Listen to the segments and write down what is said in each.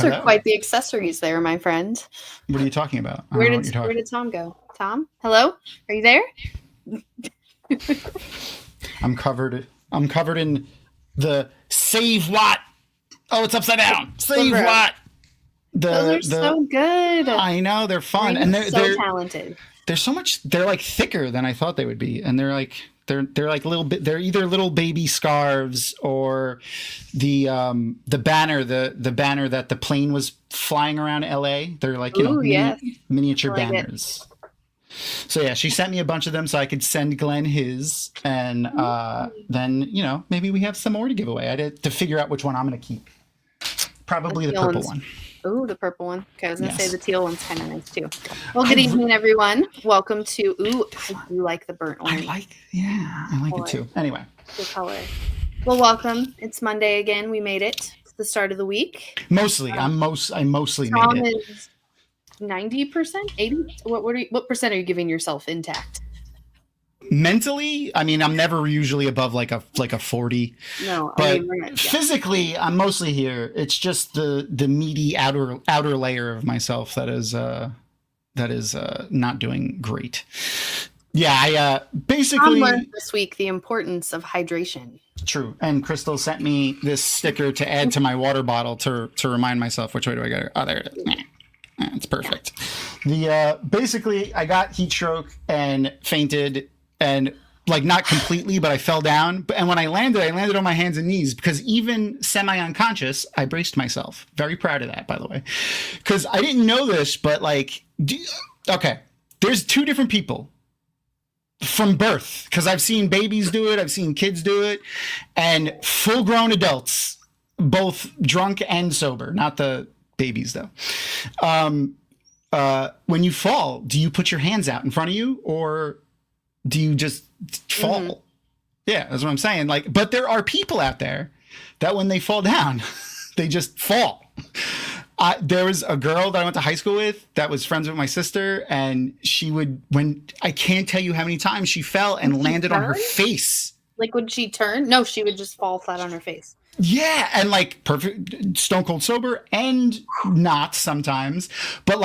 Those are quite the accessories there, my friend. What are you talking about? Where did Tom go? Tom? Hello? Are you there? I'm covered in the save what? Oh, it's upside down. Save what? Those are so good. I know, they're fun. And they're talented. They're so much, they're like thicker than I thought they would be. And they're like little bit, they're either little baby scarves or the banner, the banner that the plane was flying around LA. They're like, miniature banners. So yeah, she sent me a bunch of them so I could send Glenn his, and then maybe we have some more to give away. I had to figure out which one I'm going to keep. Probably the purple one. Ooh, the purple one. Okay, I was going to say the teal one's kind of nice too. Well, good evening, everyone. Welcome to. Ooh, I do like the burnt orange. I like it too. Anyway, good color. Well, welcome. It's Monday again. We made it. It's the start of the week. Mostly, I mostly Tom made it. Is 90%, 80%. What percent are you giving yourself intact? Mentally, I mean, I'm never usually above like a 40. No, but physically, I'm mostly here. It's just the meaty outer layer of myself that is not doing great. Yeah, I basically learned this week the importance of hydration. True, and Crystal sent me this sticker to add to my water bottle to remind myself which way do I go. Oh, there it is. It's perfect. Basically, I got heat stroke and fainted. And like not completely, but I fell down. And when I landed on my hands and knees because even semi-unconscious, I braced myself. Very proud of that, by the way. Because I didn't know this, but there's two different people from birth. Because I've seen babies do it. I've seen kids do it. And full-grown adults, both drunk and sober. Not the babies, though. When you fall, do you put your hands out in front of you or do you just fall? Mm-hmm. Yeah, that's what I'm saying. But there are people out there that when they fall down, they just fall. There was a girl that I went to high school with that was friends with my sister, and I can't tell you how many times she fell and landed on her face. Like, would she turn? No, she would just fall flat on her face. Yeah, and perfect, stone cold sober and not sometimes, but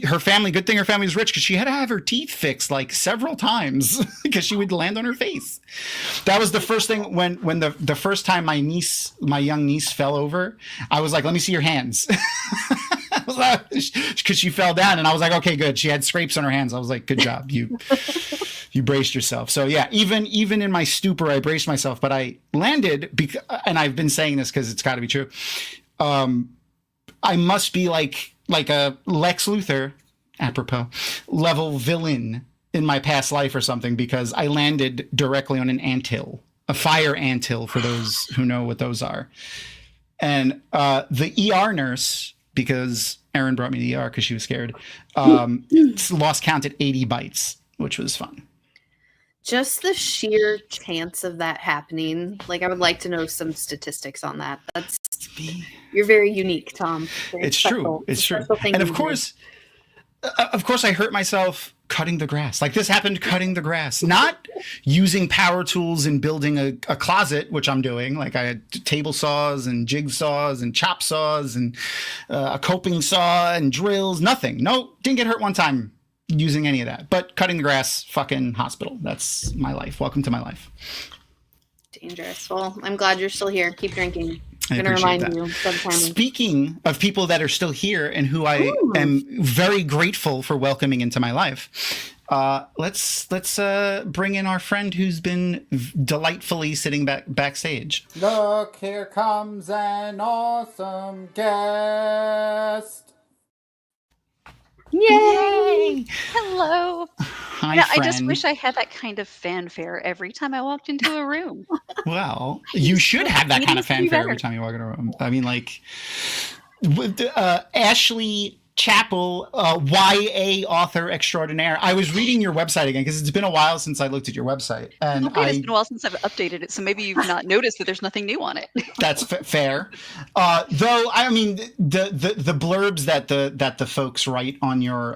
her family, good thing her family was rich because she had to have her teeth fixed several times because she would land on her face. That was the first thing when the first time my young niece fell over, I was like, let me see your hands. Because she fell down and I was like, okay, good. She had scrapes on her hands. I was like, good job. You braced yourself. So yeah, even in my stupor, I braced myself, but I landed and I've been saying this because it's got to be true. I must be like a Lex Luthor, apropos, level villain in my past life or something because I landed directly on an anthill, a fire anthill for those who know what those are. And the ER nurse, because Erin brought me to the ER because she was scared, lost count at 80 bites, which was fun. Just the sheer chance of that happening. I would like to know some statistics on that. You're very unique, Tom. It's true. It's true. And of course, I hurt myself cutting the grass. This happened cutting the grass, not using power tools and building a closet, which I'm doing. I had table saws and jigsaws and chop saws and a coping saw and drills, nothing. No, didn't get hurt one time using any of that, but cutting the grass, fucking hospital. That's my life. Welcome to my life. Dangerous. Well, I'm glad you're still here. Keep drinking. I'm going to remind you. Speaking of people that are still here and who I am very grateful for welcoming into my life, let's bring in our friend who's been delightfully sitting backstage. Look, here comes an awesome guest. Yay! Hello. Hi, friend. I just wish I had that kind of fanfare every time I walked into a room. Well, you should have that kind of fanfare every time you walk in a room. I mean, Ashley Chappell, YA author extraordinaire. I was reading your website again because it's been a while since I looked at your website. And it's been a while since I've updated it, so maybe you've not noticed that there's nothing new on it. That's fair. Though, I mean, the blurbs that the folks write on your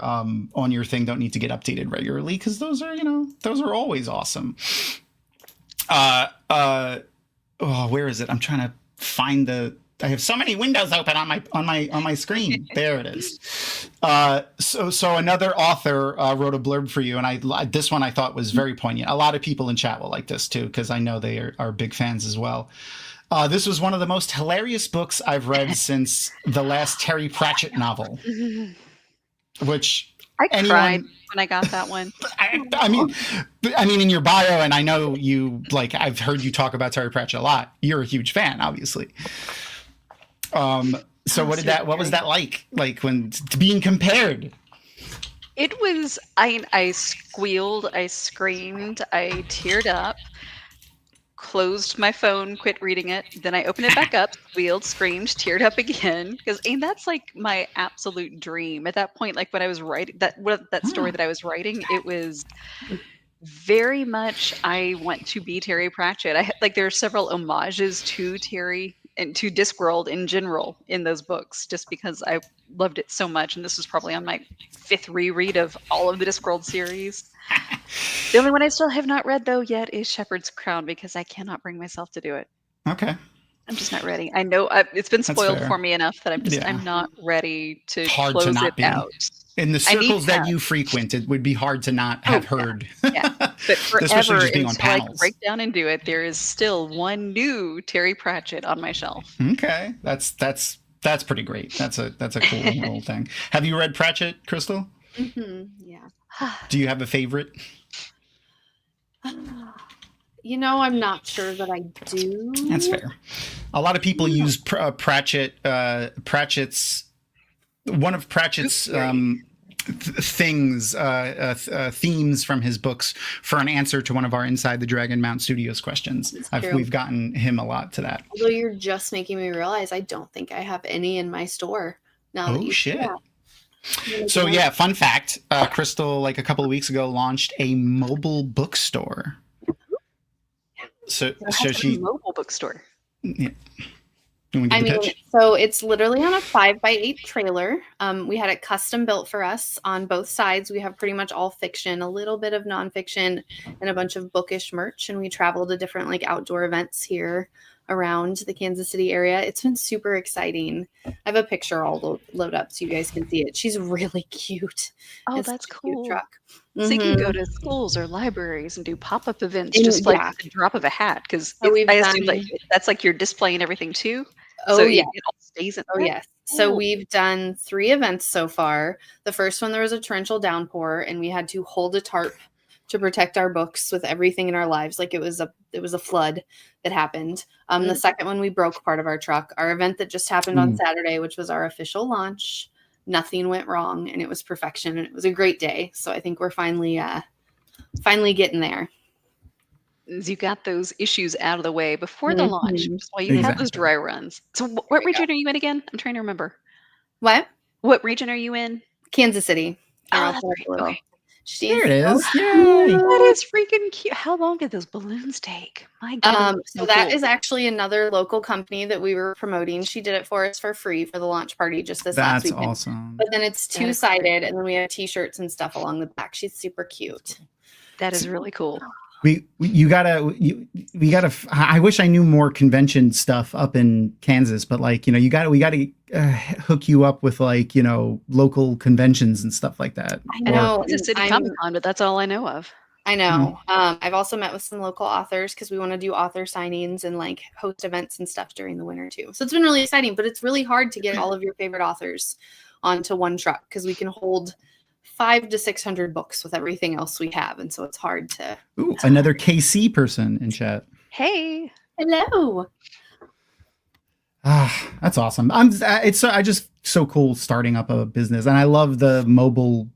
thing don't need to get updated regularly because those are always awesome. Where is it? I'm trying to find the I have so many windows open on my screen. There it is. So another author wrote a blurb for you, and this one I thought was very poignant. A lot of people in chat will like this too, because I know they are big fans as well. This was one of the most hilarious books I've read since the last Terry Pratchett novel, which I cried when I got that one. I mean, in your bio, and I know you, like, I've heard you talk about Terry Pratchett a lot. You're a huge fan, obviously. So what was that like when being compared? It was, I squealed, I screamed, I teared up, closed my phone, quit reading it. Then I opened it back up, squealed, screamed, teared up again. Because that's like my absolute dream. At that point, like when I was writing that story that I was writing, it was very much, I want to be Terry Pratchett. There are several homages to Terry and to Discworld in general in those books, just because I loved it so much. And this was probably on my 5th reread of all of the Discworld series. The only one I still have not read though yet is Shepherd's Crown, because I cannot bring myself to do it. Okay. I'm just not ready. I know it's been spoiled for me enough that I'm not ready to hard close to not it be. out. In the circles that you frequent, it would be hard to not have heard. Yeah. But forever, especially just being on until I panels. break down and do it, there is still one new Terry Pratchett on my shelf. Okay, that's pretty great. That's a cool little thing. Have you read Pratchett, Crystal? Mm-hmm. Yeah. Do you have a favorite? I'm not sure that I do. That's fair. A lot of people use Pratchett's one of Pratchett's themes from his books for an answer to one of our Inside the Dragonmount Studios questions. We've gotten him a lot to that. Although you're just making me realize I don't think I have any in my store. Now that you say that. So yeah, fun fact, Crystal, like a couple of weeks ago, launched a mobile bookstore. So she mobile bookstore. Yeah. Pitch? So it's literally on a 5x8 trailer. We had it custom built for us on both sides. We have pretty much all fiction, a little bit of nonfiction, and a bunch of bookish merch. And we travel to different outdoor events here around the Kansas City area. It's been super exciting. I have a picture all load up so you guys can see it. She's really cute. Oh, that's cool. Truck. So you can go to schools or libraries and do pop-up events just like the drop of a hat. Because I assume that's like you're displaying everything too. Oh, so yeah. It all stays in there. Oh, yes. So we've done 3 events so far. The first one, there was a torrential downpour, and we had to hold a tarp to protect our books with everything in our lives. Like it was a flood that happened. The second one, we broke part of our truck. Our event that just happened on Saturday, which was our official launch, nothing went wrong, and it was perfection, and it was a great day. So I think we're finally getting there. You got those issues out of the way before the launch, just while you have those dry runs. So what region are you in again? I'm trying to remember. What region are you in? Kansas City. Oh, that's right. Okay. There it is. Yay. That is freaking cute. How long did those balloons take? My God. So that is actually another local company that we were promoting. She did it for us for free for the launch party just this last weekend. That's awesome. But then it's 2-sided, and then we have t-shirts and stuff along the back. She's super cute. That is really cool. We gotta. I wish I knew more convention stuff up in Kansas, but we gotta hook you up with local conventions and stuff like that. I know it's a city Comic-Con, but that's all I know of. I know. I've also met with some local authors because we want to do author signings and host events and stuff during the winter too. So it's been really exciting, but it's really hard to get all of your favorite authors onto one truck because we can hold 500 to 600 books with everything else we have, and so it's hard to. Ooh, another KC person in chat. Hey, hello. That's awesome. It's just so cool starting up a business, and I love the mobile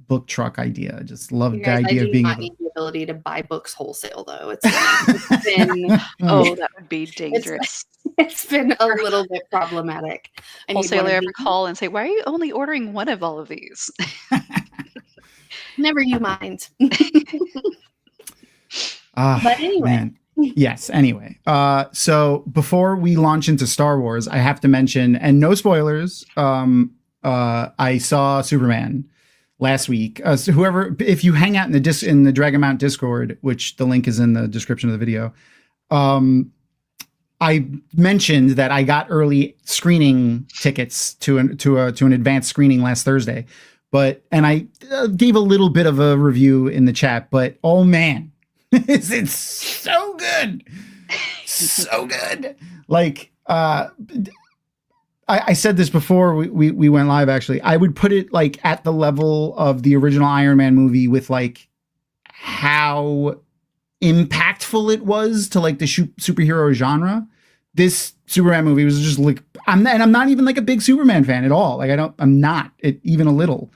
book truck idea. I just love the idea of being able. Need the ability to buy books wholesale, though. It's been that would be dangerous. It's been a little bit problematic. Wholesaler ever call and say, "Why are you only ordering one of all of these?" Never you mind. But anyway. Man. Yes. Anyway, so before we launch into Star Wars, I have to mention, and no spoilers. I saw Superman last week. So if you hang out in the Dragonmount Discord, which the link is in the description of the video, I mentioned that I got early screening tickets to an advanced screening last Thursday, and I gave a little bit of a review in the chat, but oh man, it's so good, so good. Like I said this before we went live. Actually, I would put it like at the level of the original Iron Man movie with like how impactful it was to like the superhero genre. This Superman movie was just like, I'm not even like a big Superman fan at all. Like I'm not even a little.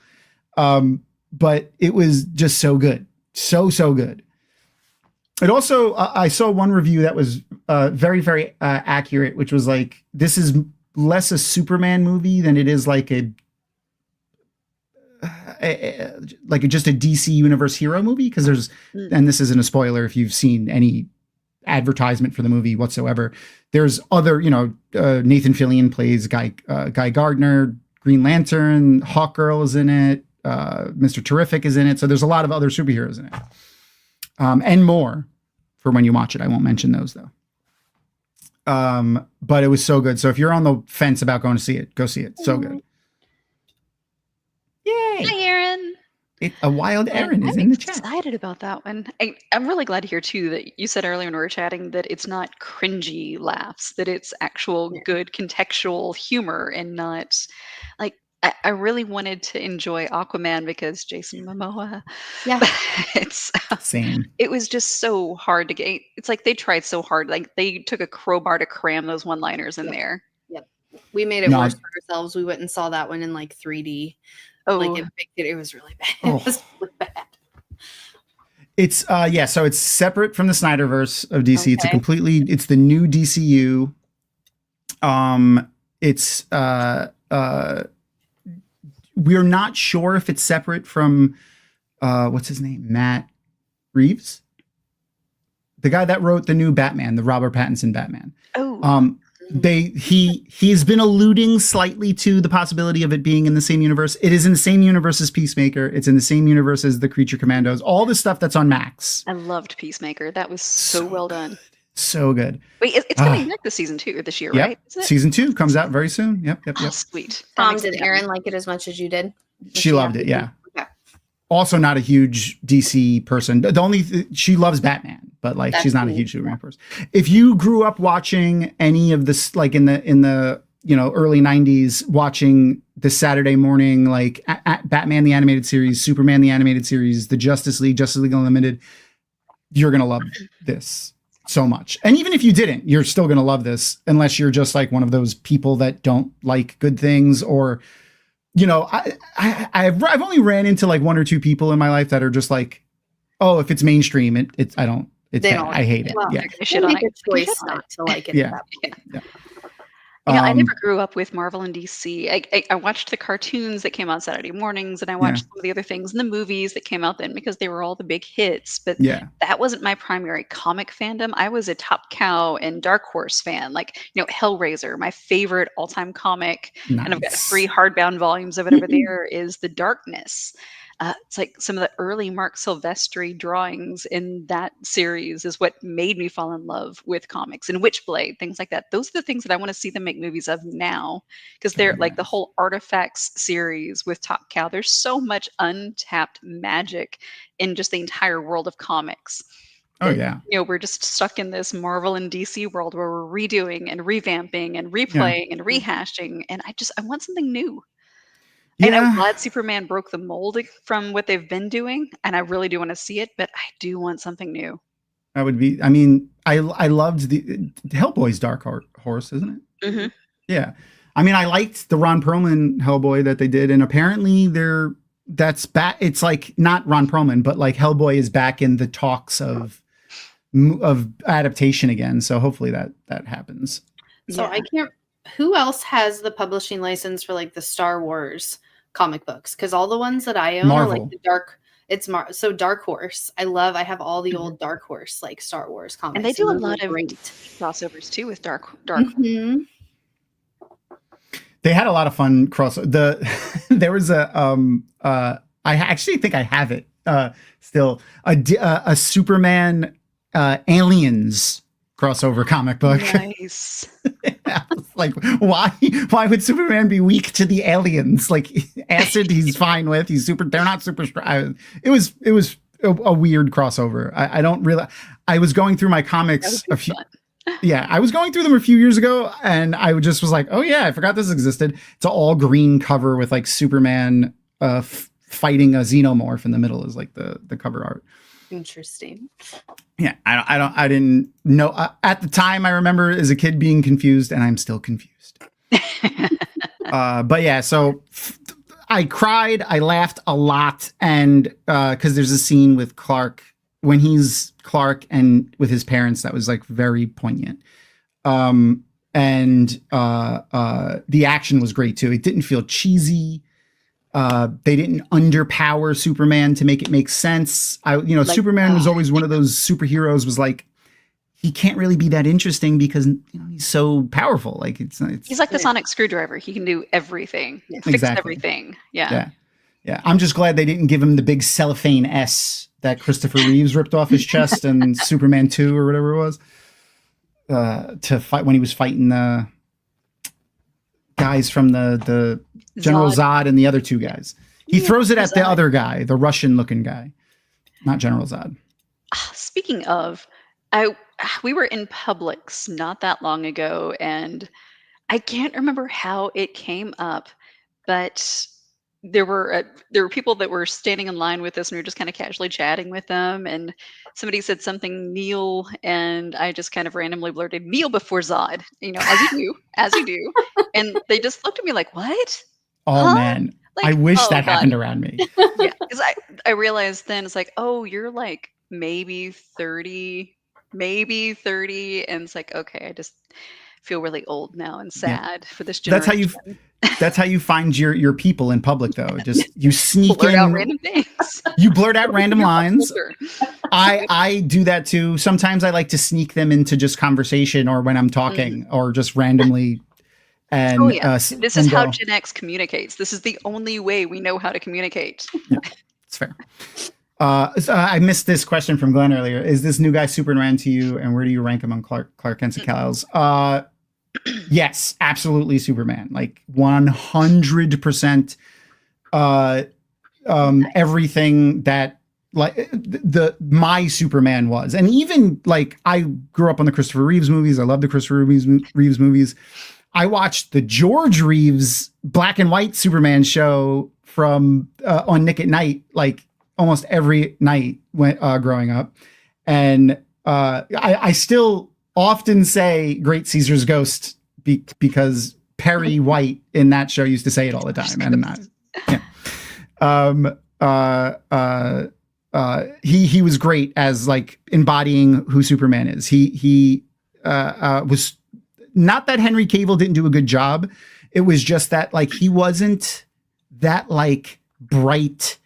But it was just so good. So good. It also, I saw one review that was very, very accurate, which was like, this is less a Superman movie than it is like just a DC Universe hero movie, because there's, and this isn't a spoiler if you've seen any advertisement for the movie whatsoever, there's other, Nathan Fillion plays Guy Gardner, Green Lantern, Hawkgirl is in it, Mr. Terrific is in it, so there's a lot of other superheroes in it, and more for when you watch it. I won't mention those though. But it was so good. So if you're on the fence about going to see it, go see it. So good. Yay! Hi, Aaron. A wild Aaron is in the chat. I'm excited about that one. I'm really glad to hear too that you said earlier when we were chatting that it's not cringy laughs, that it's actual good contextual humor and not like. I really wanted to enjoy Aquaman because Jason Momoa. Yeah, it's same. It was just so hard to get. It's like they tried so hard. Like they took a crowbar to cram those one-liners in there. Yep, we made it worse for ourselves. We went and saw that one in like 3D. Oh, like it was really bad. Oh. It was really bad. It's so it's separate from the Snyderverse of DC. Okay. It's the new DCU. We're not sure if it's separate from what's his name? Matt Reeves? The guy that wrote the new Batman, the Robert Pattinson Batman. Oh. He's been alluding slightly to the possibility of it being in the same universe. It is in the same universe as Peacemaker. It's in the same universe as the Creature Commandos. All the stuff that's on Max. I loved Peacemaker. That was so well done. So good. Wait, it's coming back this season 2 or this year, right? Season 2 comes out very soon. Yep. Oh, sweet. Did Erin like it as much as you did? She loved it. Yeah. Okay. Also, not a huge DC person. The only she loves Batman, but like she's not a huge Superman person. If you grew up watching any of this, like in the early 90s, watching the Saturday morning like Batman the animated series, Superman the animated series, the Justice League Unlimited, you're gonna love this so much. And even if you didn't, you're still gonna love this, unless you're just like one of those people that don't like good things, or I've only ran into like one or two people in my life that are just like, oh, if it's mainstream, I hate it. Well, yeah, they make a choice not to like it. Yeah. I never grew up with Marvel and DC. I watched the cartoons that came out Saturday mornings, and I watched some of the other things and the movies that came out then because they were all the big hits. But that wasn't my primary comic fandom. I was a Top Cow and Dark Horse fan, like Hellraiser, my favorite all-time comic. Nice. And I've got 3 hardbound volumes of it over there. Is The Darkness. It's like some of the early Mark Silvestri drawings in that series is what made me fall in love with comics, and Witchblade, things like that. Those are the things that I want to see them make movies of now, because they're like the whole Artifacts series with Top Cow. There's so much untapped magic in just the entire world of comics. Oh, yeah. We're just stuck in this Marvel and DC world where we're redoing and revamping and replaying and rehashing. And I want something new. Yeah. And I'm glad Superman broke the mold from what they've been doing, and I really do want to see it, but I do want something new. That would be, I loved the Hellboy's Dark Horse, isn't it? Mm-hmm. Yeah. I liked the Ron Perlman Hellboy that they did, and apparently that's back. It's like not Ron Perlman, but like Hellboy is back in the talks of adaptation again. So hopefully that happens. So who else has the publishing license for like the Star Wars comic books? Because all the ones that I own are like the Dark Horse. I have all the old Dark Horse like Star Wars comics, and they do a lot of crossovers too with Dark. Mm-hmm. They had a lot of fun there was I actually think I have it still, a Superman Aliens crossover comic book. Nice. Yeah, like, why would Superman be weak to the aliens? Like, acid, he's fine with. He's super. They're not super strong. It was a weird crossover. I don't really. I was going through my comics a few. Yeah, I was going through them a few years ago, and I just was like, oh yeah, I forgot this existed. It's an all green cover with like Superman fighting a xenomorph in the middle is like the cover art. Interesting. Yeah, I didn't know at the time. I remember as a kid being confused, and I'm still confused. But yeah, so I cried, I laughed a lot, and because there's a scene with Clark when he's Clark and with his parents that was like very poignant. And the action was great too. It didn't feel cheesy. They didn't underpower Superman to make it make sense. Like, Superman was always one of those superheroes was like, he can't really be that interesting because he's so powerful. Like it's he's like the sonic screwdriver. He can do everything, fix everything. Yeah. I'm just glad they didn't give him the big cellophane S that Christopher Reeves ripped off his chest in Superman 2 or whatever it was to fight when he was fighting the guys from the General Zod and the other two guys. He throws it at the other guy, the Russian-looking guy, not General Zod. Speaking of, we were in Publix not that long ago, and I can't remember how it came up, but there were people that were standing in line with us, and we were just kind of casually chatting with them, and somebody said something kneel, and I just kind of randomly blurted kneel before Zod, as you do, and they just looked at me like, what? Oh huh? Man, Like, I wish that God. happened around me. Yeah, because I realized then it's like, oh, you're like maybe 30, and it's like, okay, I just feel really old now and sad for this generation. That's how you find your people in public, though. Just you sneak blurt in out random things. You blurt out random lines. Older. I do that too. Sometimes I like to sneak them into just conversation or when I'm talking or just randomly. And this is how Gen X communicates. This is the only way we know how to communicate. Yeah, it's fair. I missed this question from Glenn earlier. Is this new guy Superman to you, and where do you rank among Clark Kent and Kal-Els? Yes, absolutely Superman. Like 100%. Everything that like my Superman was, and even like I grew up on the Christopher Reeves movies. I love the Christopher Reeves movies. I watched the George Reeves black and white Superman show from on Nick at Night, like almost every night when growing up. And I still often say Great Caesar's Ghost because Perry White in that show used to say it all the time. And he was great as like embodying who Superman is. He was not that Henry Cavill didn't do a good job. It was just that like he wasn't that like bright,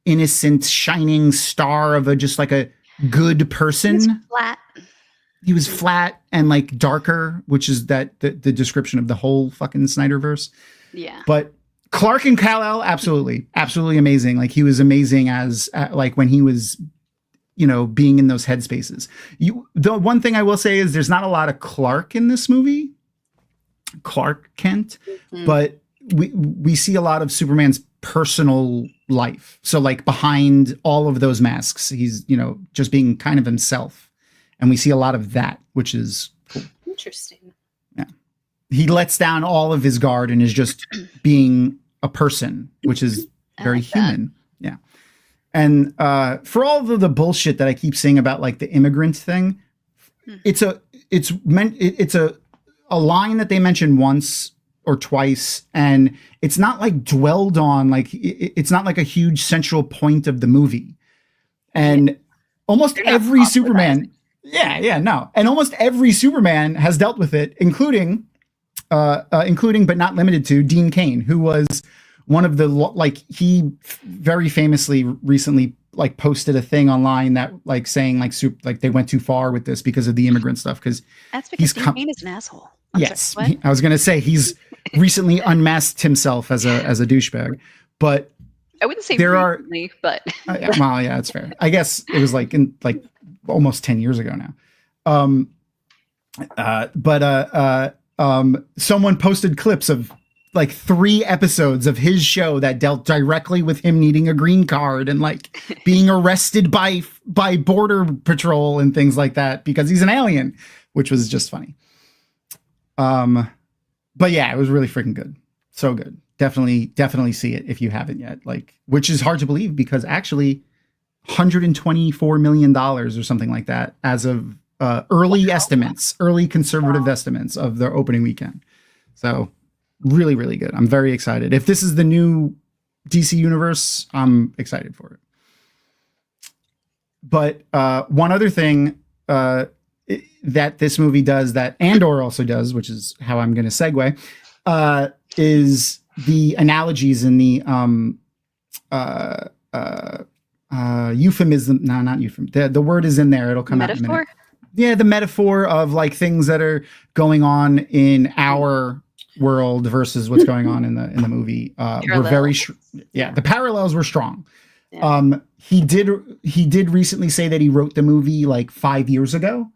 innocent, shining star of just like a good person. He was flat and like darker, which is the description of the whole fucking Snyderverse. Yeah. But Clark and Kal-El, absolutely amazing. Like he was amazing as like when he was, being in those headspaces. The one thing I will say is there's not a lot of Clark in this movie, Clark Kent, but we see a lot of Superman's personal life. So like behind all of those masks, he's, just being kind of himself. And we see a lot of that, which is cool. Interesting. Yeah. He lets down all of his guard and is just being a person, which is very human. Yeah. And for all of the bullshit that I keep saying about like the immigrant thing, it's a line that they mention once or twice, and it's not like dwelled on, like it's not like a huge central point of the movie. And almost every Superman, and almost every Superman has dealt with it, including but not limited to Dean Cain, who was one of the he very famously recently like posted a thing online that like saying like they went too far with this because of the immigrant stuff, because Dean Cain is an asshole. I was gonna say he's recently unmasked himself as a douchebag, but I wouldn't say there recently, but well, yeah, it's fair. I guess it was like in like almost 10 years ago now. Someone posted clips of like 3 episodes of his show that dealt directly with him needing a green card and like being arrested by border patrol and things like that because he's an alien, which was just funny. But yeah, it was really freaking good. So good. Definitely see it if you haven't yet. Like, which is hard to believe because actually $124 million or something like that as of early estimates, early conservative estimates of their opening weekend. So really, really good. I'm very excited. If this is the new DC universe, I'm excited for it. But one other thing that this movie does that Andor also does, which is how I'm going to segue, is the analogies in the euphemism. No, not euphemism. The word is in there. It'll come out in a minute. Yeah, the metaphor of like things that are going on in our world versus what's going on in the movie were very the parallels were strong. Yeah. He did recently say that he wrote the movie like 5 years ago,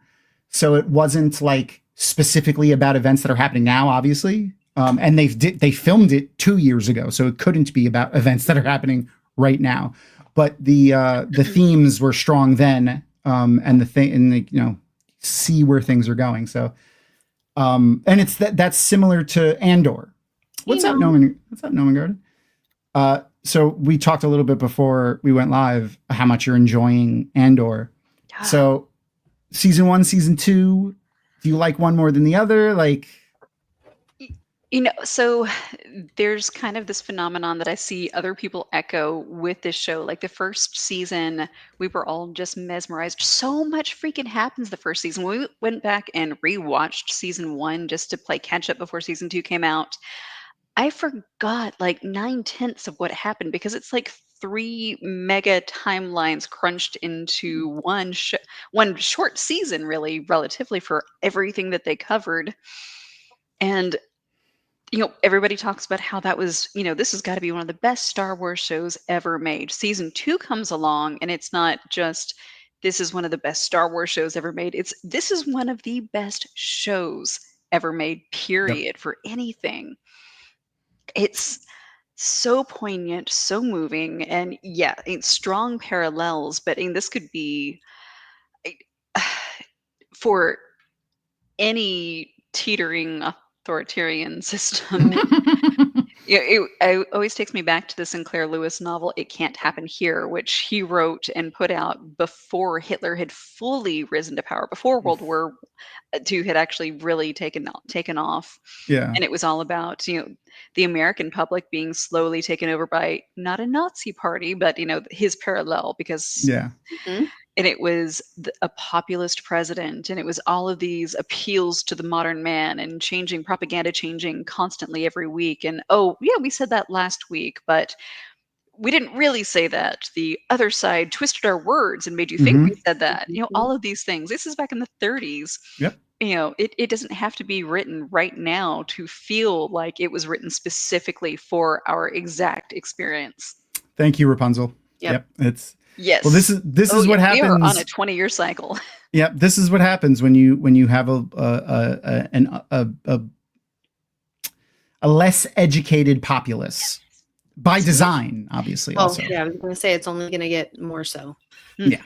so it wasn't like specifically about events that are happening now, obviously. And they filmed it 2 years ago, so it couldn't be about events that are happening right now. But the themes were strong then, and see where things are going. So, and it's that's similar to Andor. What's up, Noman Garden? So we talked a little bit before we went live how much you're enjoying Andor. Yeah. So, season 1, season 2, do you like one more than the other? Like. So there's kind of this phenomenon that I see other people echo with this show. Like the first season, we were all just mesmerized. So much freaking happens the first season. We went back and rewatched season 1 just to play catch up before season 2 came out. I forgot like 9/10 of what happened because it's like 3 mega timelines crunched into one short season, really, relatively, for everything that they covered. And everybody talks about how that was, this has got to be one of the best Star Wars shows ever made. Season 2 comes along and it's not just, this is one of the best Star Wars shows ever made. This is one of the best shows ever made, period, yep. For anything. It's so poignant, so moving, and yeah, it's strong parallels, but this could be for any teetering authoritarian system. It always takes me back to the Sinclair Lewis novel, It Can't Happen Here, which he wrote and put out before Hitler had fully risen to power, before World War II had actually really taken off. Yeah. And it was all about, the American public being slowly taken over by not a Nazi party, but, his parallel, because yeah. Mm-hmm. And it was a populist president, and it was all of these appeals to the modern man and propaganda changing constantly every week. And we said that last week, but we didn't really say that. The other side twisted our words and made you think we said that. All of these things. This is back in the 30s. Yep. It doesn't have to be written right now to feel like it was written specifically for our exact experience. Thank you, Rapunzel. Yep. It's. Yes. Well, this is what happens. We are on a 20-year cycle. Yep. This is what happens when you have a less educated populace by design, obviously. Well, also. Yeah, I was going to say it's only going to get more so. Yeah.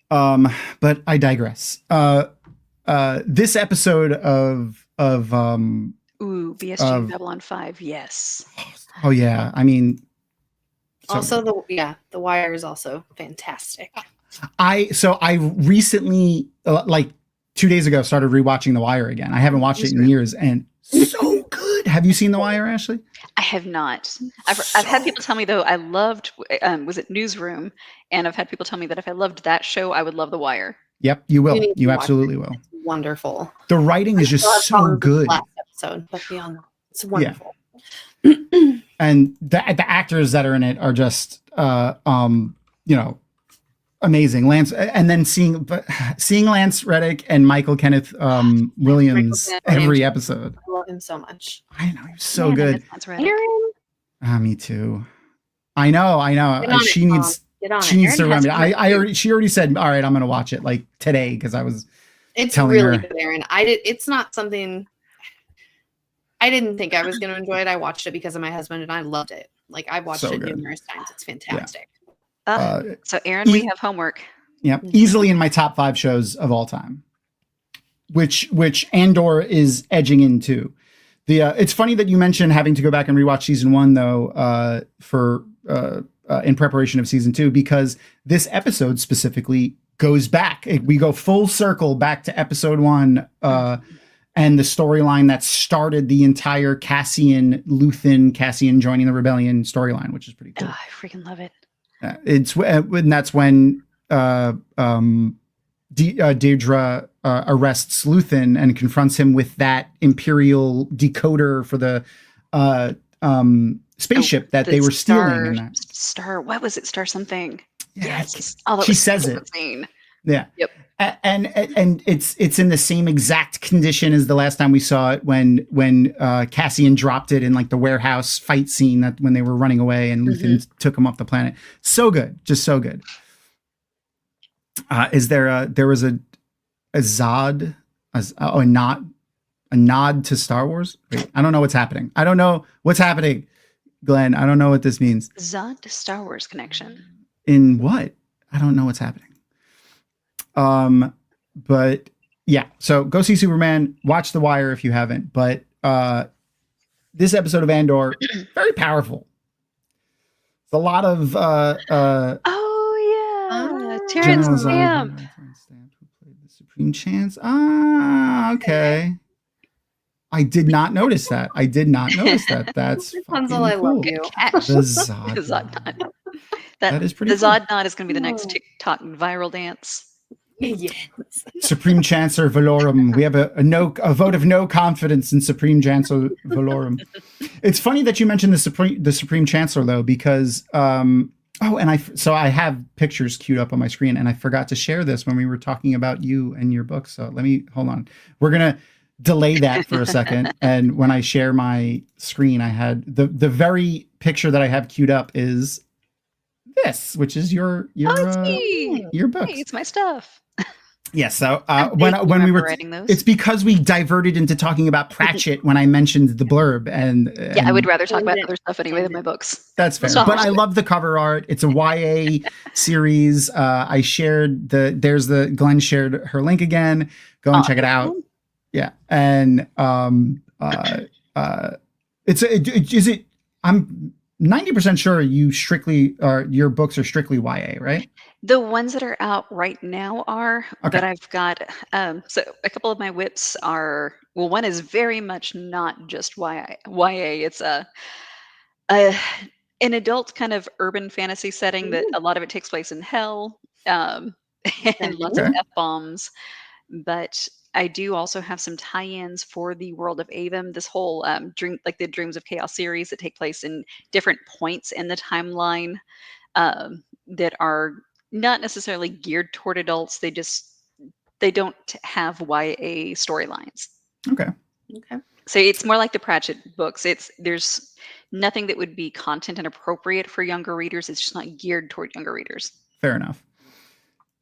But I digress. This episode of BSG Babylon 5. Yes. Oh yeah. I mean. So also, the Wire is also fantastic. I recently, like 2 days ago, started rewatching The Wire again. I haven't watched it in years, and so good. Have you seen The Wire, Ashley? I have not. I've had people tell me though I loved. Was it Newsroom? And I've had people tell me that if I loved that show, I would love The Wire. Yep, you will. You absolutely will. It's wonderful. The writing is just so good. Last episode, but beyond that, it's wonderful. Yeah. And the actors that are in it are just amazing. Lance, and then seeing Lance Reddick and Michael Kenneth Williams every episode. I love him so much. I know, he's so good. Me too. I know. She needs to remember. She already said, all right, I'm gonna watch it like today because I was It's telling really her. good, Aaron. It's not something I didn't think I was going to enjoy it. I watched it because of my husband, and I loved it. Like, I've watched it numerous times. It's fantastic. So, Aaron, we have homework. Yeah, easily in my top 5 shows of all time, which Andor is edging into. It's funny that you mentioned having to go back and rewatch season 1 though, for in preparation of season 2, because this episode specifically goes back. We go full circle back to episode 1, and the storyline that started the entire Cassian joining the rebellion storyline, which is pretty cool. Oh, I freaking love it. And that's when Deirdre arrests Luthen and confronts him with that Imperial decoder for the spaceship that they were stealing. What was it? Star something. Yeah, yes. She says it. Insane. Yeah. Yep. And it's in the same exact condition as the last time we saw it when Cassian dropped it in like the warehouse fight scene, that when they were running away and Luthen took him off the planet. So good, just so good. There was a nod to Star Wars? Wait, I don't know what's happening. I don't know what's happening, Glenn. I don't know what this means. Zod to Star Wars connection. In what? I don't know what's happening. But yeah, so go see Superman, watch The Wire if you haven't, but, this episode of Andor, very powerful. It's a lot of, Terrence Stamp. Who played the Supreme Chance. Okay. I did not notice that. That's Rapunzel, I love you. The Zod nod. That is pretty The cool. Zod nod is going to be the next TikTok viral dance. Yes. Supreme Chancellor Valorum. We have a vote of no confidence in Supreme Chancellor Valorum. It's funny that you mentioned the Supreme Chancellor though, because I have pictures queued up on my screen, and I forgot to share this when we were talking about you and your book. So hold on. We're gonna delay that for a second, and when I share my screen, I had the very picture that I have queued up is this, which is your book. Hey, it's my stuff. Yeah, so when we were writing those. It's because we diverted into talking about Pratchett when I mentioned the blurb, and I would rather talk about other stuff anyway than my books. That's fair. But I love the cover art. It's a YA series. I shared Glenn shared her link again. Go and check it out. Yeah, and I'm 90% sure your books are strictly YA, right? The ones that are out right now are, Okay. but I've got, so a couple of my whips are, one is very much not just YA. It's an adult kind of urban fantasy setting that a lot of it takes place in hell, and lots of F-bombs. But I do also have some tie-ins for the world of Avum, this whole the Dreams of Chaos series that take place in different points in the timeline that are not necessarily geared toward adults. They don't have YA storylines. Okay. So it's more like the Pratchett books. There's nothing that would be content inappropriate for younger readers. It's just not geared toward younger readers. Fair enough.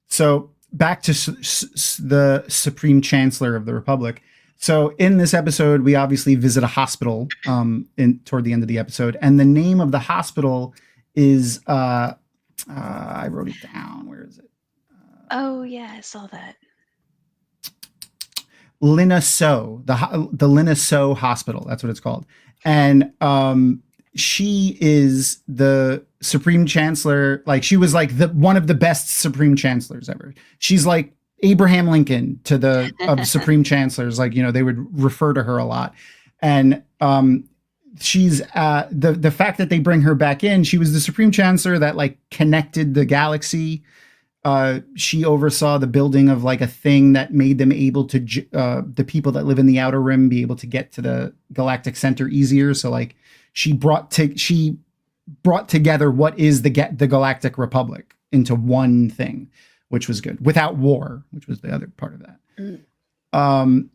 So back to the Supreme Chancellor of the Republic. So in this episode, we obviously visit a hospital toward the end of the episode, and the name of the hospital is I wrote it down. Where is it? Oh yeah, I saw that. Lina So, the Lina So Hospital. That's what it's called. And she is the Supreme Chancellor. Like, she was like one of the best Supreme Chancellors ever. She's like Abraham Lincoln of the Supreme Chancellors. Like, they would refer to her a lot. And she's the fact that they bring her back in, she was the Supreme Chancellor that like connected the galaxy. She oversaw the building of like a thing that made them able to the people that live in the Outer Rim be able to get to the galactic center easier. So like she brought together what is the Galactic Republic into one thing, which was good, without war, which was the other part of that.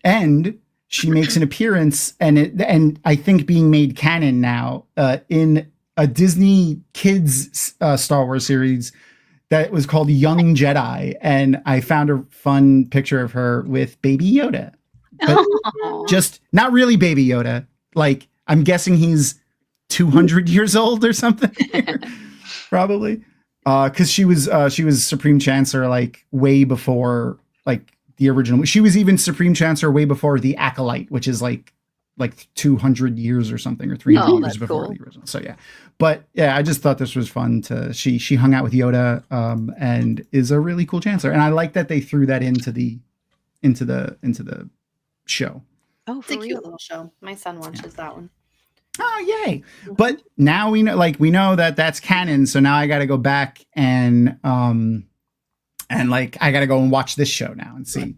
And she makes an appearance, and I think being made canon now in a Disney kids Star Wars series that was called Young Jedi, and I found a fun picture of her with Baby Yoda, but just not really Baby Yoda. Like, I'm guessing he's 200 years old or something, probably, because she was Supreme Chancellor like way before like the original. She was even Supreme Chancellor way before the Acolyte, which is like 200 years or something, or 300 years before the original. So yeah, but yeah, I just thought this was fun to she hung out with Yoda, and is a really cool Chancellor, and I like that they threw that into the show. Oh, It's a cute little show. My son watches that one. Oh, yay. But now we know that that's canon. So now I got to go back and like, I got to go and watch this show now and see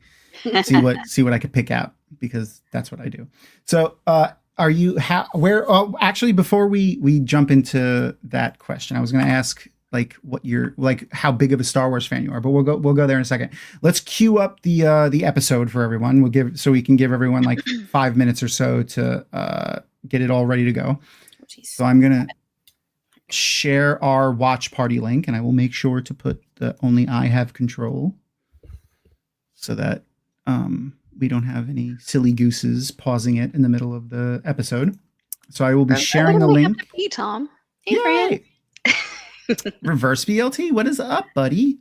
what I could pick out, because that's what I do. So, actually, before we jump into that question, I was going to ask like what you're like, how big of a Star Wars fan you are, but we'll go there in a second. Let's queue up the episode for everyone. We can give everyone like 5 minutes or so to get it all ready to go. So I'm going to share our watch party link, and I will make sure to put the only I have control so that we don't have any silly gooses pausing it in the middle of the episode. So I will be sharing the link. Hey, Tom. Hey, Fran. Reverse BLT, what is up, buddy?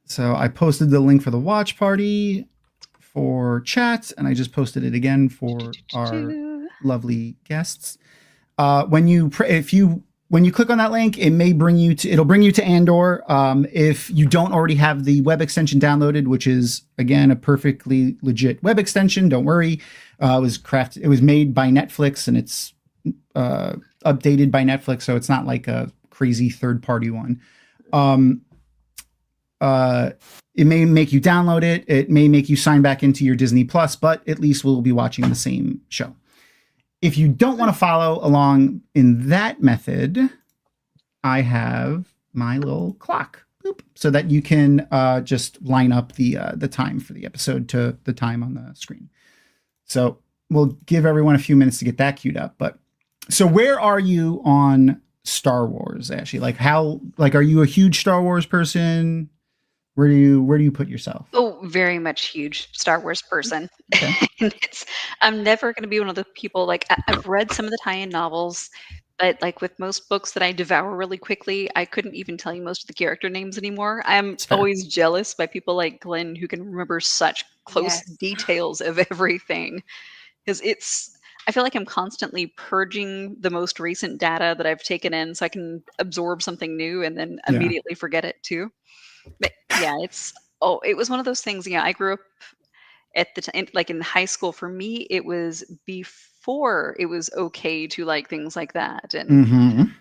So I posted the link for the watch party for chat, and I just posted it again for our lovely guests. When you click on that link, it'll bring you to Andor. If you don't already have the web extension downloaded, which is again a perfectly legit web extension, don't worry. It was made by Netflix, and it's updated by Netflix, so it's not like a crazy third-party one. It may make you download it. It may make you sign back into your Disney Plus, but at least we'll be watching the same show. If you don't want to follow along in that method, I have my little clock, so that you can just line up the time for the episode to the time on the screen. So we'll give everyone a few minutes to get that queued up. But so where are you on Star Wars, Ashley? Are you a huge Star Wars person? Where do you put yourself? Oh, very much huge Star Wars person. Okay. And I'm never going to be one of the people, like, I've read some of the tie-in novels, but like with most books that I devour really quickly, I couldn't even tell you most of the character names anymore. I'm always jealous by people like Glenn, who can remember such close details of everything. Because I feel like I'm constantly purging the most recent data that I've taken in so I can absorb something new and then immediately forget it too. But yeah, it was one of those things. I grew up at the time, like in high school. For me, it was before it was okay to like things like that, and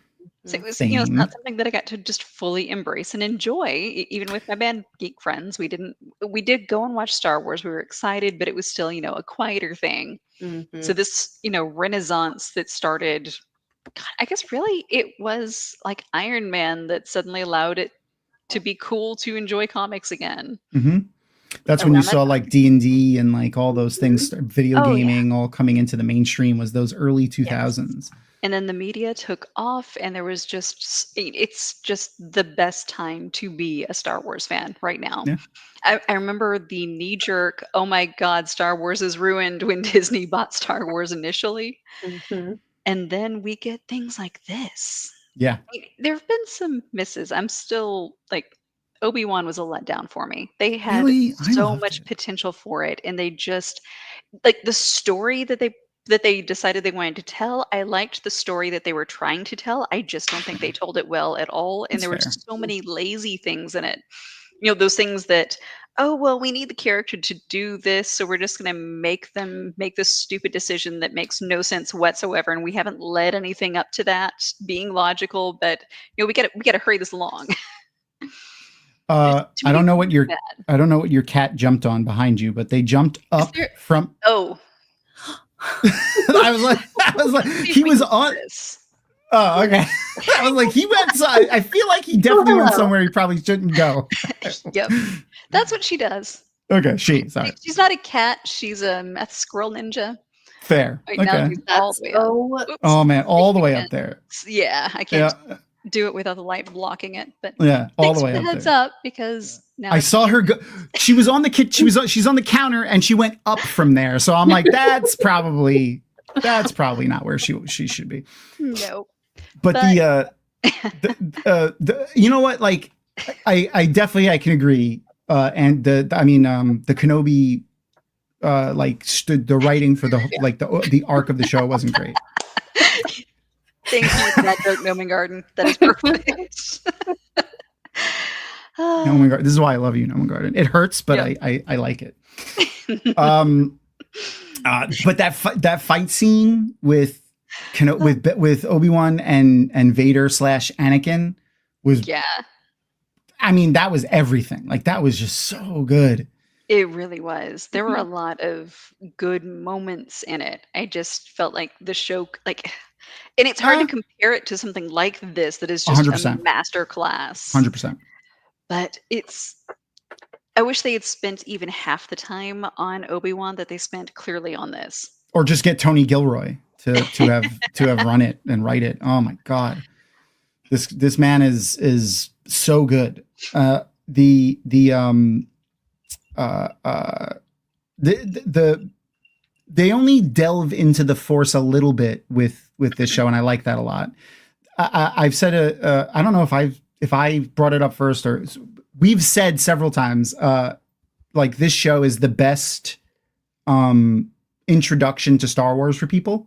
so it was, it's not something that I got to just fully embrace and enjoy. Even with my band geek friends, we did go and watch Star Wars. We were excited, but it was still, a quieter thing. So this, renaissance that started, God, I guess really it was like Iron Man that suddenly allowed it to be cool to enjoy comics again. That's when you saw like D&D and like all those things, video gaming all coming into the mainstream, was those early 2000s. Yes. And then the media took off, and there was it's just the best time to be a Star Wars fan right now. Yeah. I remember the knee-jerk, oh my God, Star Wars is ruined, when Disney bought Star Wars initially. And then we get things like this. Yeah. There have been some misses. I'm still like, Obi-Wan was a letdown for me. They had so much potential for it, and they just, like, the story that they decided they wanted to tell. I liked the story that they were trying to tell. I just don't think they told it well at all. And there were so many lazy things in it. Those things that, oh, well, we need the character to do this, so we're just going to make them make this stupid decision that makes no sense whatsoever, and we haven't led anything up to that being logical. But we got to hurry this along. I don't know what your cat jumped on behind you, but they jumped up from. Oh. I was like, he was on. Oh, okay. I was like, he went. I feel like he definitely went somewhere he probably shouldn't go. Yep, that's what she does. Okay, sorry. She's not a cat. She's a meth squirrel ninja. Fair. Right now, okay. all the way up. Oh man, all the way up there. Yeah, I can't. Yeah. do it without the light blocking it. But Yeah, all thanks the for way the up heads there. up, because now I saw her go. She was on the she's on the counter, and she went up from there. So I'm like, that's probably not where she should be. No. But the you know what? Like, I definitely I can agree. And the Kenobi, like the writing for the arc of the show wasn't great. Thank you for that joke, Noman Garden. That is perfect. Noman Garden. This is why I love you, Noman Garden. It hurts, but Yep. I like it. But that fight scene with Obi-Wan and Vader / Anakin was, Yeah, I mean, that was everything. Like, that was just so good. it really was. There were a lot of good moments in it. I just felt like the show, like, and it's hard to compare it to something like this that is just 100%. a master class. 100%. But I wish they had spent even half the time on Obi-Wan that they spent clearly on this. Or just get Tony Gilroy to have run it and write it. Oh my God. This man is so good. They only delve into the Force a little bit with this show, and I like that a lot. I've said I don't know if I brought it up first, or we've said several times, like, this show is the best introduction to Star Wars for people.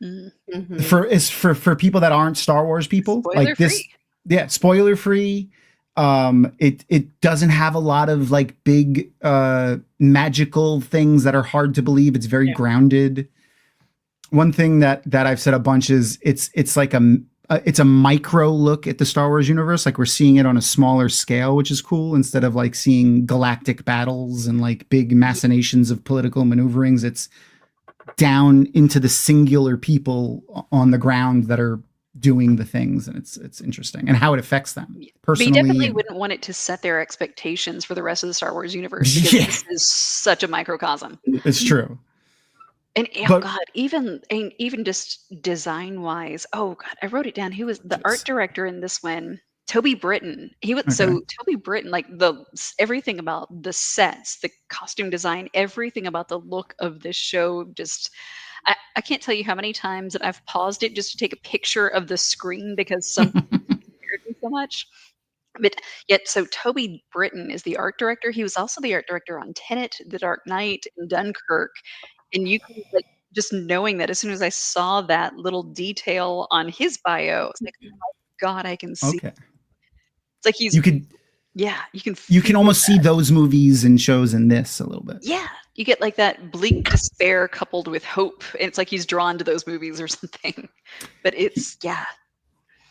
Mm-hmm. For people that aren't Star Wars people. Spoiler like this, free. Yeah, spoiler free. It doesn't have a lot of like big magical things that are hard to believe. It's very grounded. One thing that I've said a bunch is it's like it's a micro look at the Star Wars universe. Like, we're seeing it on a smaller scale, which is cool. Instead of like seeing galactic battles and like big machinations of political maneuverings, it's down into the singular people on the ground that are doing the things, and it's interesting, and how it affects them personally. But you definitely wouldn't want it to set their expectations for the rest of the Star Wars universe, because this is such a microcosm. It's true. And God, even just design wise, oh God, I wrote it down. Who was the art director in this one? Toby Britton. He was so Toby Britton, like everything about the sets, the costume design, everything about the look of this show. Just, I can't tell you how many times that I've paused it just to take a picture of the screen because something scared me so much. But yet, so Toby Britton is the art director. He was also the art director on Tenet, The Dark Knight, and Dunkirk. And you can, like, just knowing that, as soon as I saw that little detail on his bio, I was like, oh my God, I can see. Okay. It's like you can almost see those movies and shows in this a little bit. Yeah. You get like that bleak despair coupled with hope. And it's like he's drawn to those movies or something. But it's, yeah.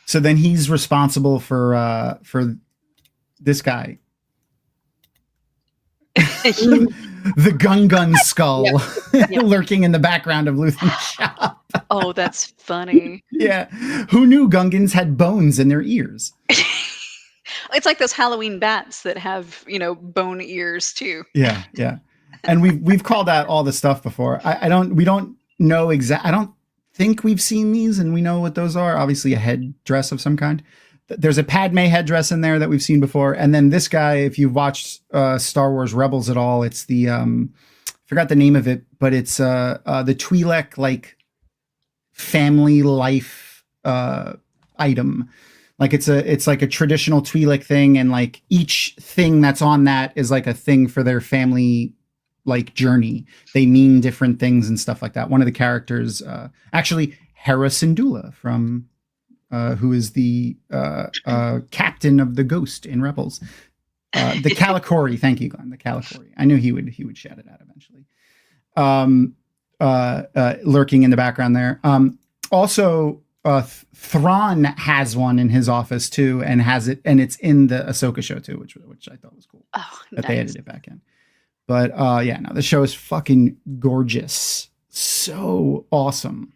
So then he's responsible for this guy. The Gungan skull lurking in the background of Luthen's shop. Oh, that's funny. Yeah. Who knew Gungans had bones in their ears? It's like those Halloween bats that have, bone ears too. Yeah, yeah. And we've called out all the stuff before. We don't know I don't think we've seen these and we know what those are. Obviously a headdress of some kind. There's a Padme headdress in there that we've seen before. And then this guy, if you've watched Star Wars Rebels at all, it's the forgot the name of it, but it's the Twi'lek like family life item. Like it's like a traditional Twi'lek thing, and like each thing that's on that is like a thing for their family like journey. They mean different things and stuff like that. One of the characters, actually Hera Syndulla from who is the captain of the Ghost in Rebels. The Calicori, thank you, Glenn. The Calicori. I knew he would shout it out eventually. Lurking in the background there. Also, Thrawn has one in his office too, and it's in the Ahsoka show too, which I thought was cool. Oh, that they edited it back in. But the show is fucking gorgeous, so awesome.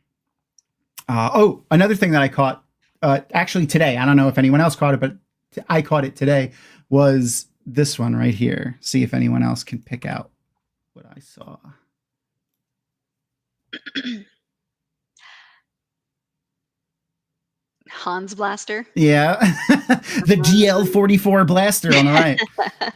Another thing that I caught actually today, I don't know if anyone else caught it, but I caught it today, was this one right here. See if anyone else can pick out what I saw. Hans Blaster. Yeah. The DL-44 blaster on the right.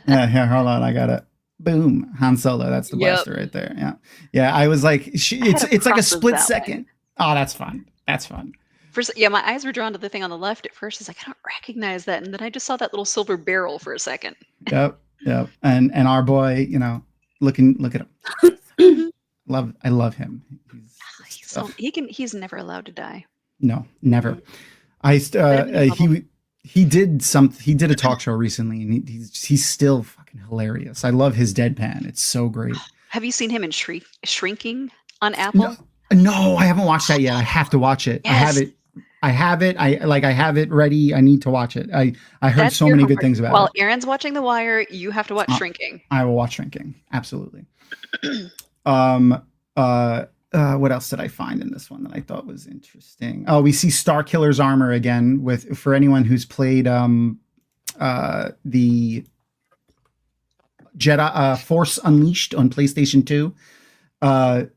Yeah, here, hold on. I got it. Boom. Han Solo. That's the blaster right there. Yeah. Yeah. I was like, it's like a split second. Oh, that's fun. That's fun. First, yeah, my eyes were drawn to the thing on the left at first. I was like, I don't recognize that. And then I just saw that little silver barrel for a second. Yep. Yep. And our boy, you know, look at him. I love him. He's never allowed to die. No, never. He did a talk show recently, and he's still fucking hilarious. I love his deadpan. It's so great. Have you seen him in Shrinking on Apple? No, I haven't watched that yet. I have to watch it. Yes. I have it. I have it ready. I need to watch it. I heard That's so many good things about it. While Aaron's watching The Wire, you have to watch Shrinking. I will watch Shrinking. Absolutely. What else did I find in this one that I thought was interesting? Oh, we see Starkiller's armor again for anyone who's played the Jedi Force Unleashed on PlayStation 2.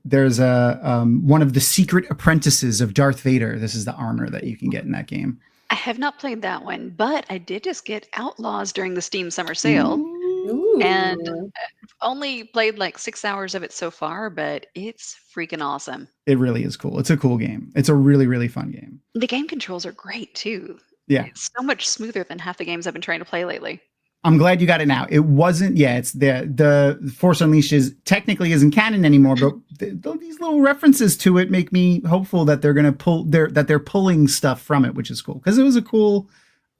There's one of the secret apprentices of Darth Vader. This is the armor that you can get in that game. I have not played that one, but I did just get Outlaws during the Steam Summer Sale. Ooh. And I've only played like 6 hours of it so far, but it's freaking awesome. It really is cool. It's a cool game. It's a really, really fun game. The game controls are great too. Yeah. It's so much smoother than half the games I've been trying to play lately. I'm glad you got it now. It wasn't, it's the Force Unleashed technically isn't canon anymore, but these little references to it make me hopeful that they're going to they're pulling stuff from it, which is cool because it was a cool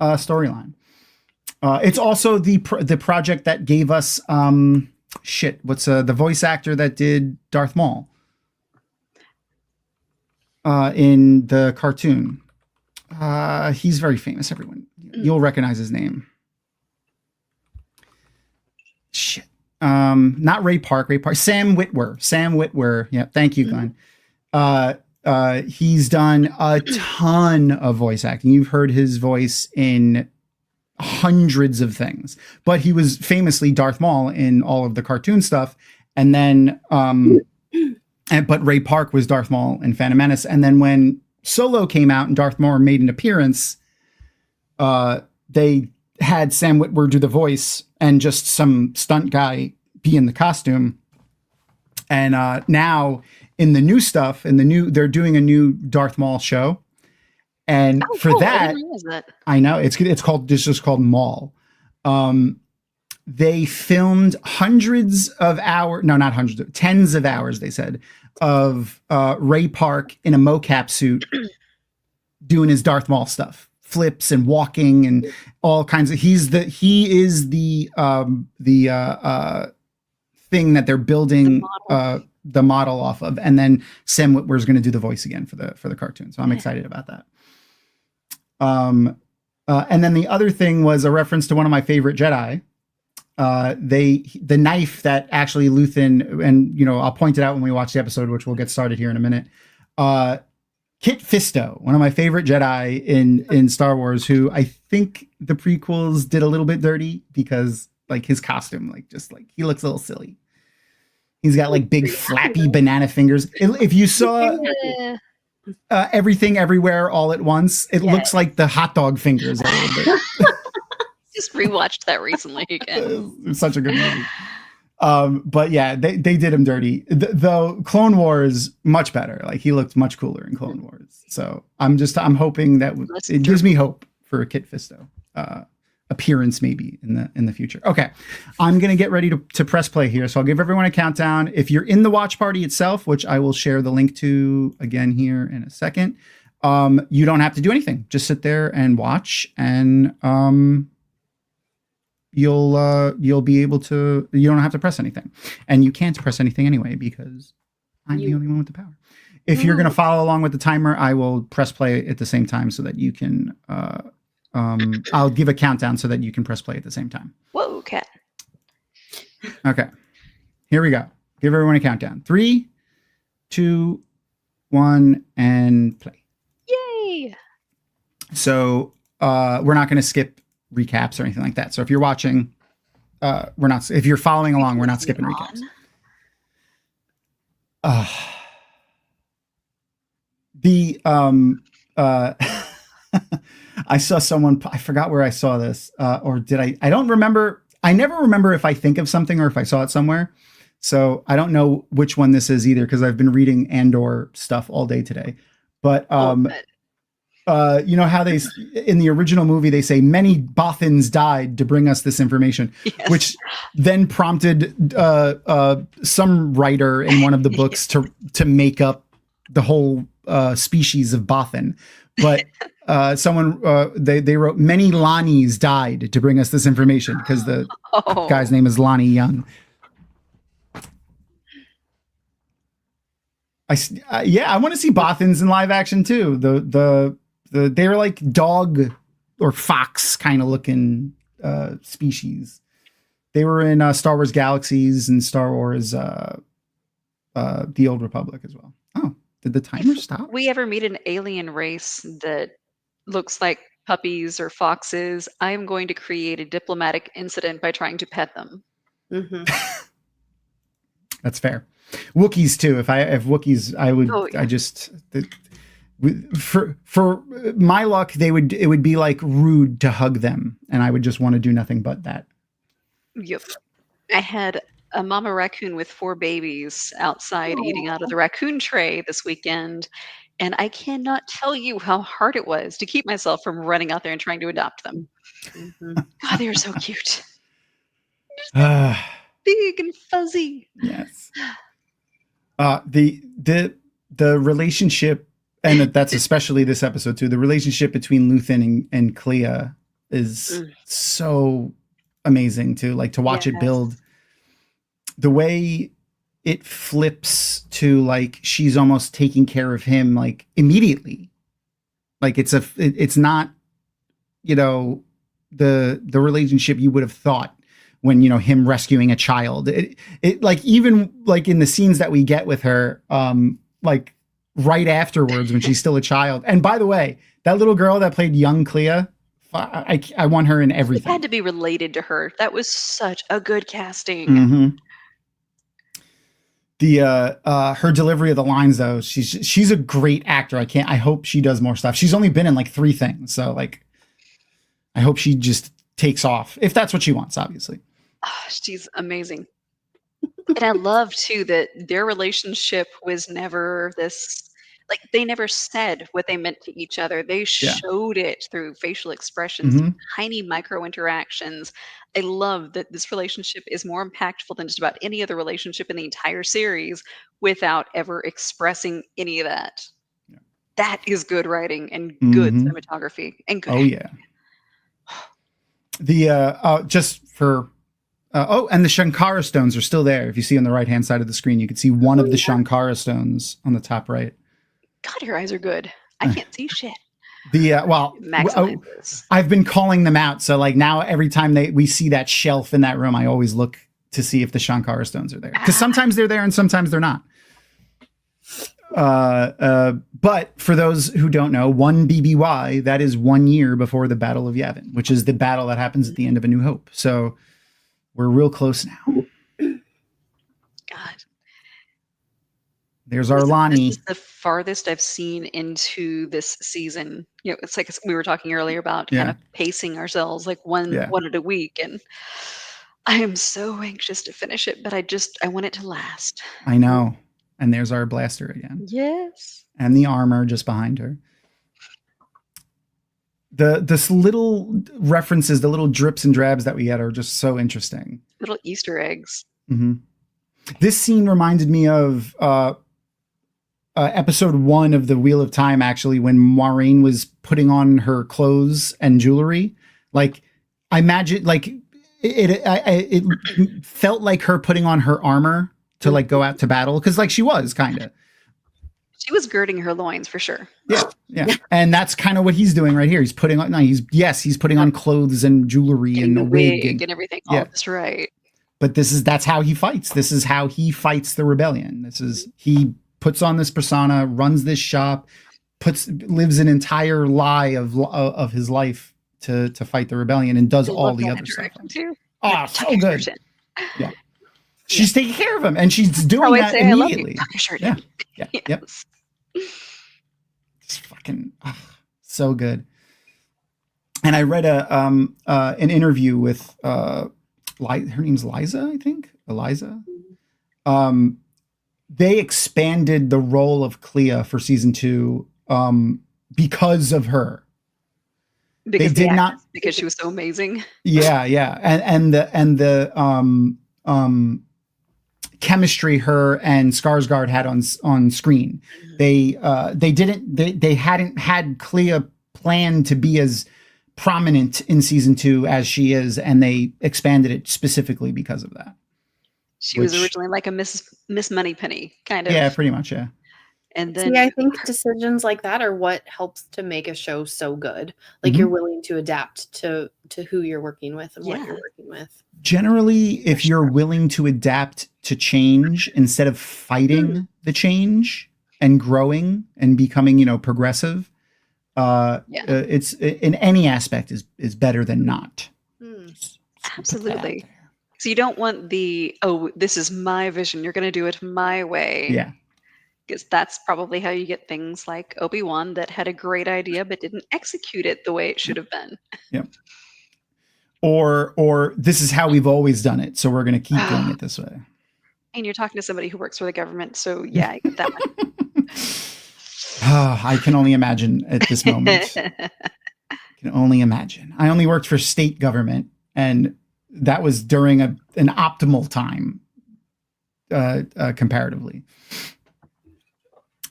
storyline. It's also the project that gave us what's the voice actor that did Darth Maul in the cartoon. He's very famous. Everyone, you'll recognize his name. Not Ray Park. Sam Witwer. Yeah, thank you, Glenn. He's done a ton of voice acting. You've heard his voice in hundreds of things, but he was famously Darth Maul in all of the cartoon stuff. And then, but Ray Park was Darth Maul in Phantom Menace. And then when Solo came out and Darth Maul made an appearance, they had Sam Witwer do the voice and just some stunt guy be in the costume. And now in the new stuff, they're doing a new Darth Maul show. And for cool. that, I know it's just called Maul. They filmed tens of hours, they said, of Ray Park in a mocap suit doing his Darth Maul stuff. Flips and walking and all kinds of he is the thing that they're building the model off of, and then Sam Witwer's going to do the voice again for the cartoon, so I'm excited about that. And then the other thing was a reference to one of my favorite Jedi. The knife that actually Luthen, and I'll point it out when we watch the episode, which we'll get started here in a minute. Kit Fisto, one of my favorite Jedi in Star Wars, who I think the prequels did a little bit dirty because like his costume, he looks a little silly. He's got like big flappy banana fingers. If you saw Everything Everywhere All at Once, it looks like the hot dog fingers a little bit. Just rewatched that recently again. It's such a good movie. But yeah, they did him dirty. Though Clone Wars much better. Like he looked much cooler in Clone Wars. So I'm hoping that it gives me hope for a Kit Fisto appearance maybe in the future. Okay, I'm gonna get ready to press play here. So I'll give everyone a countdown. If you're in the watch party itself, which I will share the link to again here in a second, you don't have to do anything. Just sit there and watch, and you'll be able to. You don't have to press anything, and you can't press anything anyway because I'm the only one with the power. If you're going to follow along with the timer, I will press play at the same time so that you can. I'll give a countdown so that you can press play at the same time. Whoa, cat. Okay, here we go. Give everyone a countdown. 3, 2, 1, and play. Yay! So we're not going to skip recaps or anything like that. So if you're watching, we're not. If you're following along, we're not skipping recaps. I saw someone, I forgot where I saw this, or did I don't remember. I never remember if I think of something or if I saw it somewhere. So I don't know which one this is either, because I've been reading Andor stuff all day today. But you know how in the original movie, they say many Bothans died to bring us this information, yes. Which then prompted some writer in one of the books to make up the whole species of Bothan. But someone they wrote many Lonnies died to bring us this information, because the guy's name is Lonnie Young. I want to see Bothans in live action too. They're like dog or fox kind of looking species. They were in Star Wars Galaxies and Star Wars The Old Republic as well. Oh, did the timer stop? If we ever meet an alien race that looks like puppies or foxes, I'm going to create a diplomatic incident by trying to pet them. Mm-hmm. That's fair. Wookiees too. If Wookiees, I would. Oh, yeah. I just for my luck, it would be like rude to hug them, and I would just want to do nothing but that. Yep. I had a mama raccoon with 4 babies outside eating out of the raccoon tray this weekend, and I cannot tell you how hard it was to keep myself from running out there and trying to adopt them. Mm-hmm. God, they are so cute. Big and fuzzy. Yes. The relationship, and that's especially this episode too, the relationship between Luthen and Clea is so amazing too. Like to watch it build, the way it flips to like she's almost taking care of him like immediately. Like it's not, you know, the relationship you would have thought when, you know, him rescuing a child. It like, even like in the scenes that we get with her, like right afterwards when she's still a child. And by the way, that little girl that played young Clea, I want her in everything. It had to be related to her. That was such a good casting. Mm-hmm. Her delivery of the lines though, she's a great actor. I hope she does more stuff. She's only been in like 3 things. So like, I hope she just takes off if that's what she wants, obviously. Oh, she's amazing. And I love too that their relationship was never this, like they never said what they meant to each other. They showed it through facial expressions, tiny micro interactions. I love that this relationship is more impactful than just about any other relationship in the entire series without ever expressing any of that. Yeah. That is good writing and good cinematography and good. Oh yeah. The just for and the Shankara stones are still there. If you see on the right hand side of the screen, you can see one of the Shankara stones on the top right. God, your eyes are good. I can't see shit. I've been calling them out. So like now every time we see that shelf in that room, I always look to see if the Shankara stones are there. Because sometimes they're there and sometimes they're not. But for those who don't know, 1 BBY, that is 1 year before the Battle of Yavin, which is the battle that happens at the end of A New Hope. So we're real close now. God. There's our Lonnie. This is the farthest I've seen into this season. You know, it's like we were talking earlier about kind of pacing ourselves like one a week. And I am so anxious to finish it, but I want it to last. I know. And there's our blaster again. Yes. And the armor just behind her. This little references, the little drips and drabs that we get are just so interesting. Little Easter eggs. Mm-hmm. This scene reminded me of episode 1 of the Wheel of Time, actually, when Moiraine was putting on her clothes and jewelry. Like, I imagine, like, it felt like her putting on her armor to like go out to battle, because like she was kind of. She was girding her loins for sure. Yeah. And that's kind of what he's doing right here. He's putting on he's putting on clothes and jewelry and a wig and everything. Yeah. That's right. But that's how he fights. This is how he fights the rebellion. He puts on this persona, runs this shop, lives an entire lie of his life to fight the rebellion, and does all the other stuff. Too. Oh, so good. Yeah. She's taking care of him, and she's doing that immediately. Yeah. Yep. It's fucking so good. And I read an interview with her name's Liza, I think. Eliza. They expanded the role of Clea for season 2 because of her. Because they did not, because she was so amazing. Yeah. And the chemistry her and Skarsgård had on screen. They hadn't had Clea planned to be as prominent in season 2 as she is, and they expanded it specifically because of that. She was originally like a Miss Moneypenny kind of. Yeah, pretty much, yeah. And then I think decisions like that are what helps to make a show so good. Like you're willing to adapt to who you're working with and what you're working with. Generally, if you're willing to adapt to change instead of fighting the change and growing and becoming, progressive, it's in any aspect is better than not. Absolutely. So you don't want this is my vision, you're going to do it my way. Yeah. Because that's probably how you get things like Obi-Wan that had a great idea but didn't execute it the way it should have been. Yep. Or this is how we've always done it, so we're going to keep doing it this way. And you're talking to somebody who works for the government, so yeah, I get that one. I can only imagine at this moment. I can only imagine. I only worked for state government, and that was during an optimal time, comparatively.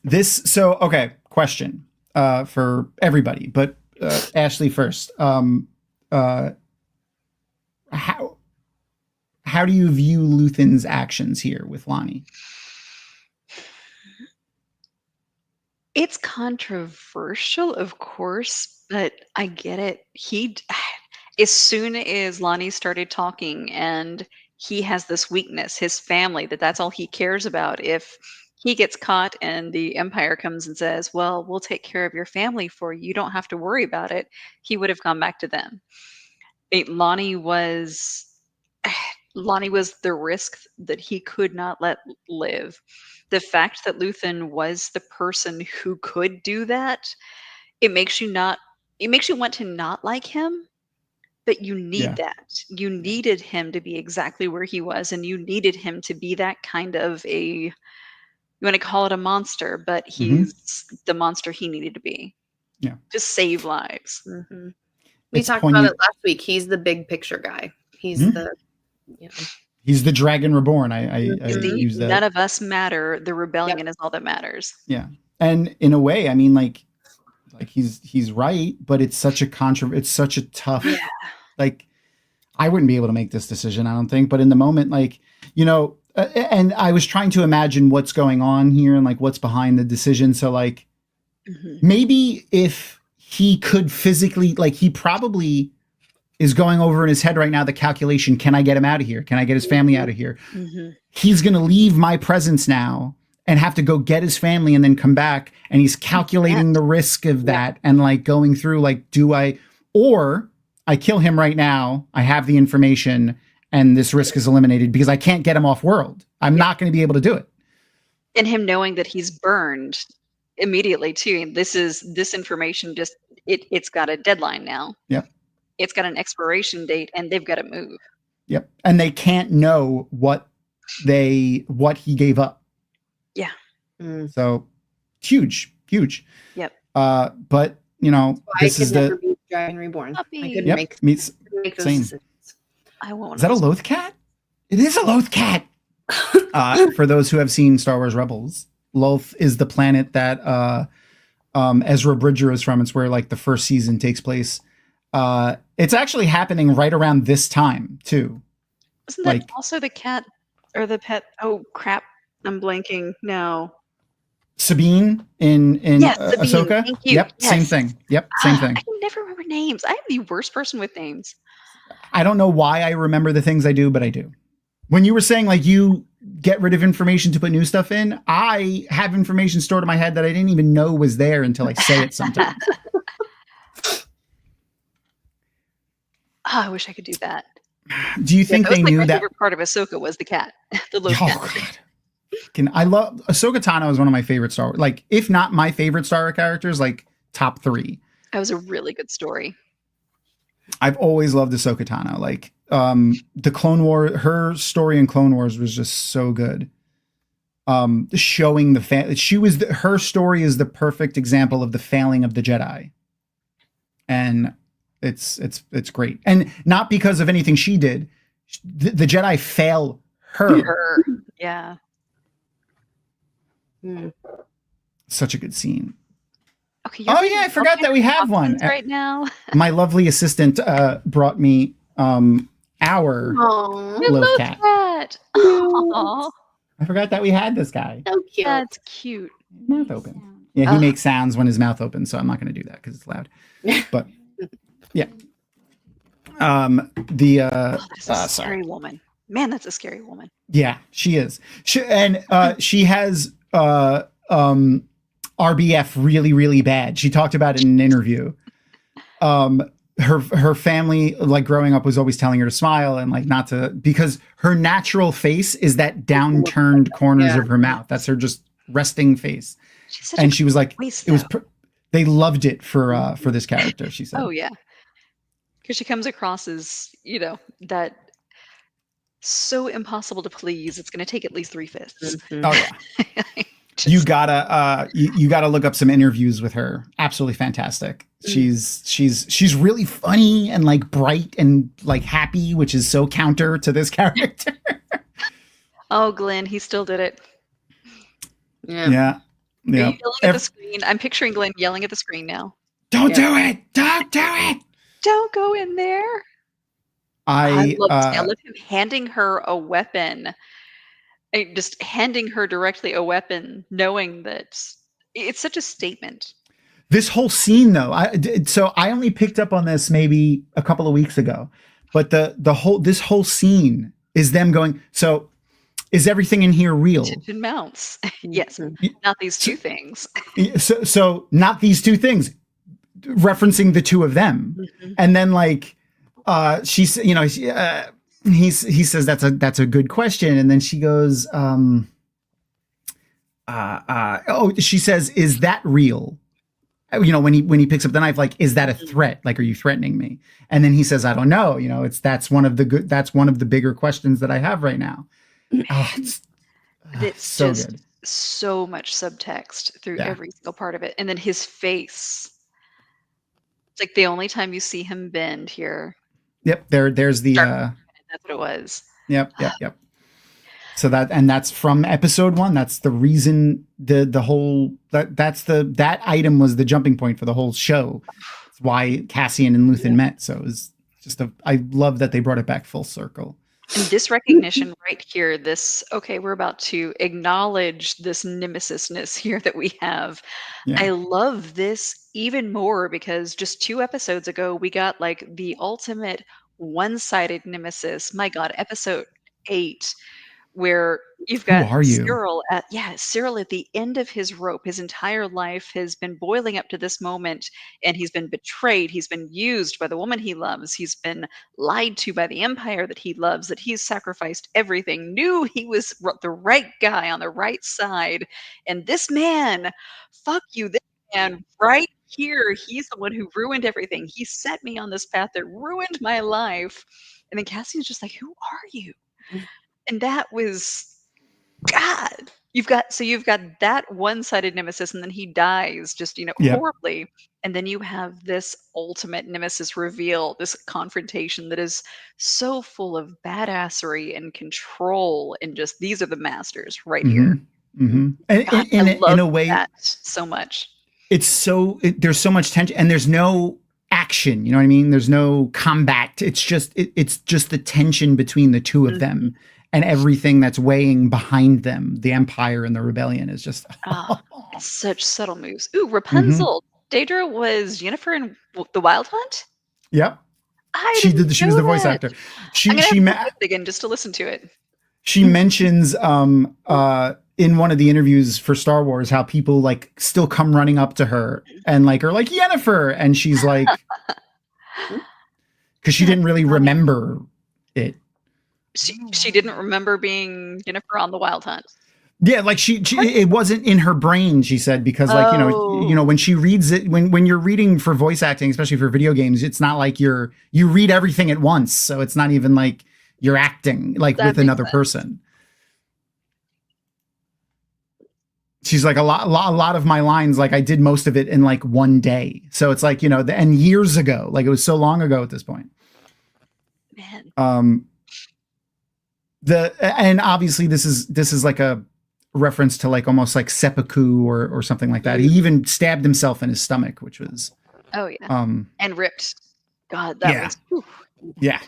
Okay, question for everybody, but Ashley first. How do you view Luthen's actions here with Lonnie? It's controversial, of course, but I get it. As soon as Lonnie started talking and he has this weakness, his family, that's all he cares about. If he gets caught and the Empire comes and says, well, we'll take care of your family for you, you don't have to worry about it, he would have gone back to them. Lonnie was the risk that he could not let live. The fact that Luthen was the person who could do that, it makes you want to not like him, but you need that. You needed him to be exactly where he was, and you needed him to be that kind of you want to call it a monster, but he's the monster he needed to be. Yeah. To save lives. Mm-hmm. We talked about it last week. He's the big picture guy. He's he's the Dragon Reborn. I use that. None of us matter. The rebellion is all that matters. Yeah. And in a way, I mean, like he's right, but it's such a it's such a tough, like, I wouldn't be able to make this decision, I don't think. But in the moment, and I was trying to imagine what's going on here and like what's behind the decision. So like, maybe if he could physically, like, he probably is going over in his head right now the calculation, can I get him out of here? Can I get his family out of here? He's going to leave my presence now and have to go get his family and then come back. And he's calculating the risk of that and like going through, like, or I kill him right now, I have the information and this risk is eliminated because I can't get him off world. I'm not going to be able to do it. And him knowing that he's burned immediately too. This information it's got a deadline now. Yep. It's got an expiration date and they've got to move. Yep. And they can't know what he gave up. Yeah. So huge. Yep. But this is never be Dragon Reborn. Puppy. I couldn't make those decisions. I won't. Is that a Loth cat? It is a Loth cat. For those who have seen Star Wars Rebels, Loth is the planet that Ezra Bridger is from. It's where like the first season takes place. It's actually happening right around this time too. Isn't that also the cat or the pet? Oh crap! I'm blanking. No. Sabine in Ahsoka. Thank you. Yep, yes. Same thing. Yep, same thing. I can never remember names. I'm the worst person with names. I don't know why I remember the things I do, but I do. When you were saying like you get rid of information to put new stuff in, I have information stored in my head that I didn't even know was there until I say it sometimes. I wish I could do that. Do you think they knew my that? Favorite part of Ahsoka was the cat, the little cat. God. I love Ahsoka Tano is one of my favorite Star Wars, like if not my favorite Star Wars characters, like top 3. That was a really good story. I've always loved Ahsoka Tano. Like the Clone War, her story in Clone Wars was just so good. Showing her story is the perfect example of the failing of the Jedi, and it's great, and not because of anything she did. The Jedi fail her. Yeah. Such a good scene. Okay. Oh yeah, I forgot that we have one right now. My lovely assistant brought me our little cat. Aww. I forgot that we had this guy. So cute. That's cute. Mouth open. Yeah, he makes sounds when his mouth opens, so I'm not going to do that because it's loud. But yeah. That's a scary woman. Man, that's a scary woman. Yeah, she is. She has RBF really, really bad. She talked about it in an interview. Her family, like growing up, was always telling her to smile and like not to, because her natural face is that downturned corners of her mouth. That's her just resting face. And she was like, they loved it for this character. She said, "Oh yeah," because she comes across as that so impossible to please. It's going to take at least 3 fists. Oh yeah. You gotta look up some interviews with her. Absolutely fantastic. She's really funny and like bright and like happy, which is so counter to this character. Oh, Glenn, he still did it. Yeah. Are you yelling at the screen? I'm picturing Glenn yelling at the screen now. Don't do it! Don't do it! Don't go in there. I love him handing her a weapon. Just handing her directly a weapon, knowing that it's such a statement. This whole scene, though, I only picked up on this maybe a couple of weeks ago, but this whole scene is them going. So, is everything in here real? Tension mounts. Yes, not these two things. So not these two things, referencing the two of them, and then like she's he says that's a good question, and then she goes she says, is that real? When he picks up the knife, like, is that a threat? Like, are you threatening me? And then he says, I don't know. That's one of the bigger questions that I have right now. It's so just good. So much subtext through every single part of it, and then his face. It's like the only time you see him bend here. Yep, there's the that's what it was. Yep. So that's from episode 1. That's the reason the whole that item was the jumping point for the whole show. It's why Cassian and Luthen met. So it was just I love that they brought it back full circle. And this recognition right here, we're about to acknowledge this nemesisness here that we have. Yeah. I love this even more because just 2 episodes ago, we got like the ultimate one-sided nemesis. My God, episode 8, where you've got Cyril at the end of his rope. His entire life has been boiling up to this moment, and he's been betrayed. He's been used by the woman he loves. He's been lied to by the empire that he loves, that he's sacrificed everything, knew he was the right guy on the right side. And this man, fuck you, this man right here, he's the one who ruined everything. He set me on this path that ruined my life. And then Cassie's just like, who are you? And that was God. You've got that one-sided nemesis, and then he dies just horribly. And then you have this ultimate nemesis reveal, this confrontation that is so full of badassery and control, and just these are the masters right here. Mm-hmm. God, I love in a way that so much. It's there's so much tension, and there's no action. You know what I mean? There's no combat. It's just the tension between the two of them. And everything that's weighing behind them, the Empire and the Rebellion, is just such subtle moves. Ooh, Rapunzel. Daedra was Yennefer in The Wild Hunt? Yep. She was the voice actor. I'm gonna have to again just to listen to it. She mentions in one of the interviews for Star Wars how people like still come running up to her and like are like Yennefer, and she's like, because she didn't really remember it. She didn't remember being Yennefer on The Wild Hunt. Yeah, like she it wasn't in her brain, she said, because like, when she reads it, when you're reading for voice acting, especially for video games, it's not like you read everything at once. So it's not even like you're acting like That with makes another sense. person. She's like, a lot of my lines, like I did most of it in like one day. So it's like, and years ago, like it was so long ago at this point. Man. And obviously this is like a reference to like almost like seppuku or something like that. He even stabbed himself in his stomach, which was and ripped. God, that was whew. Yeah.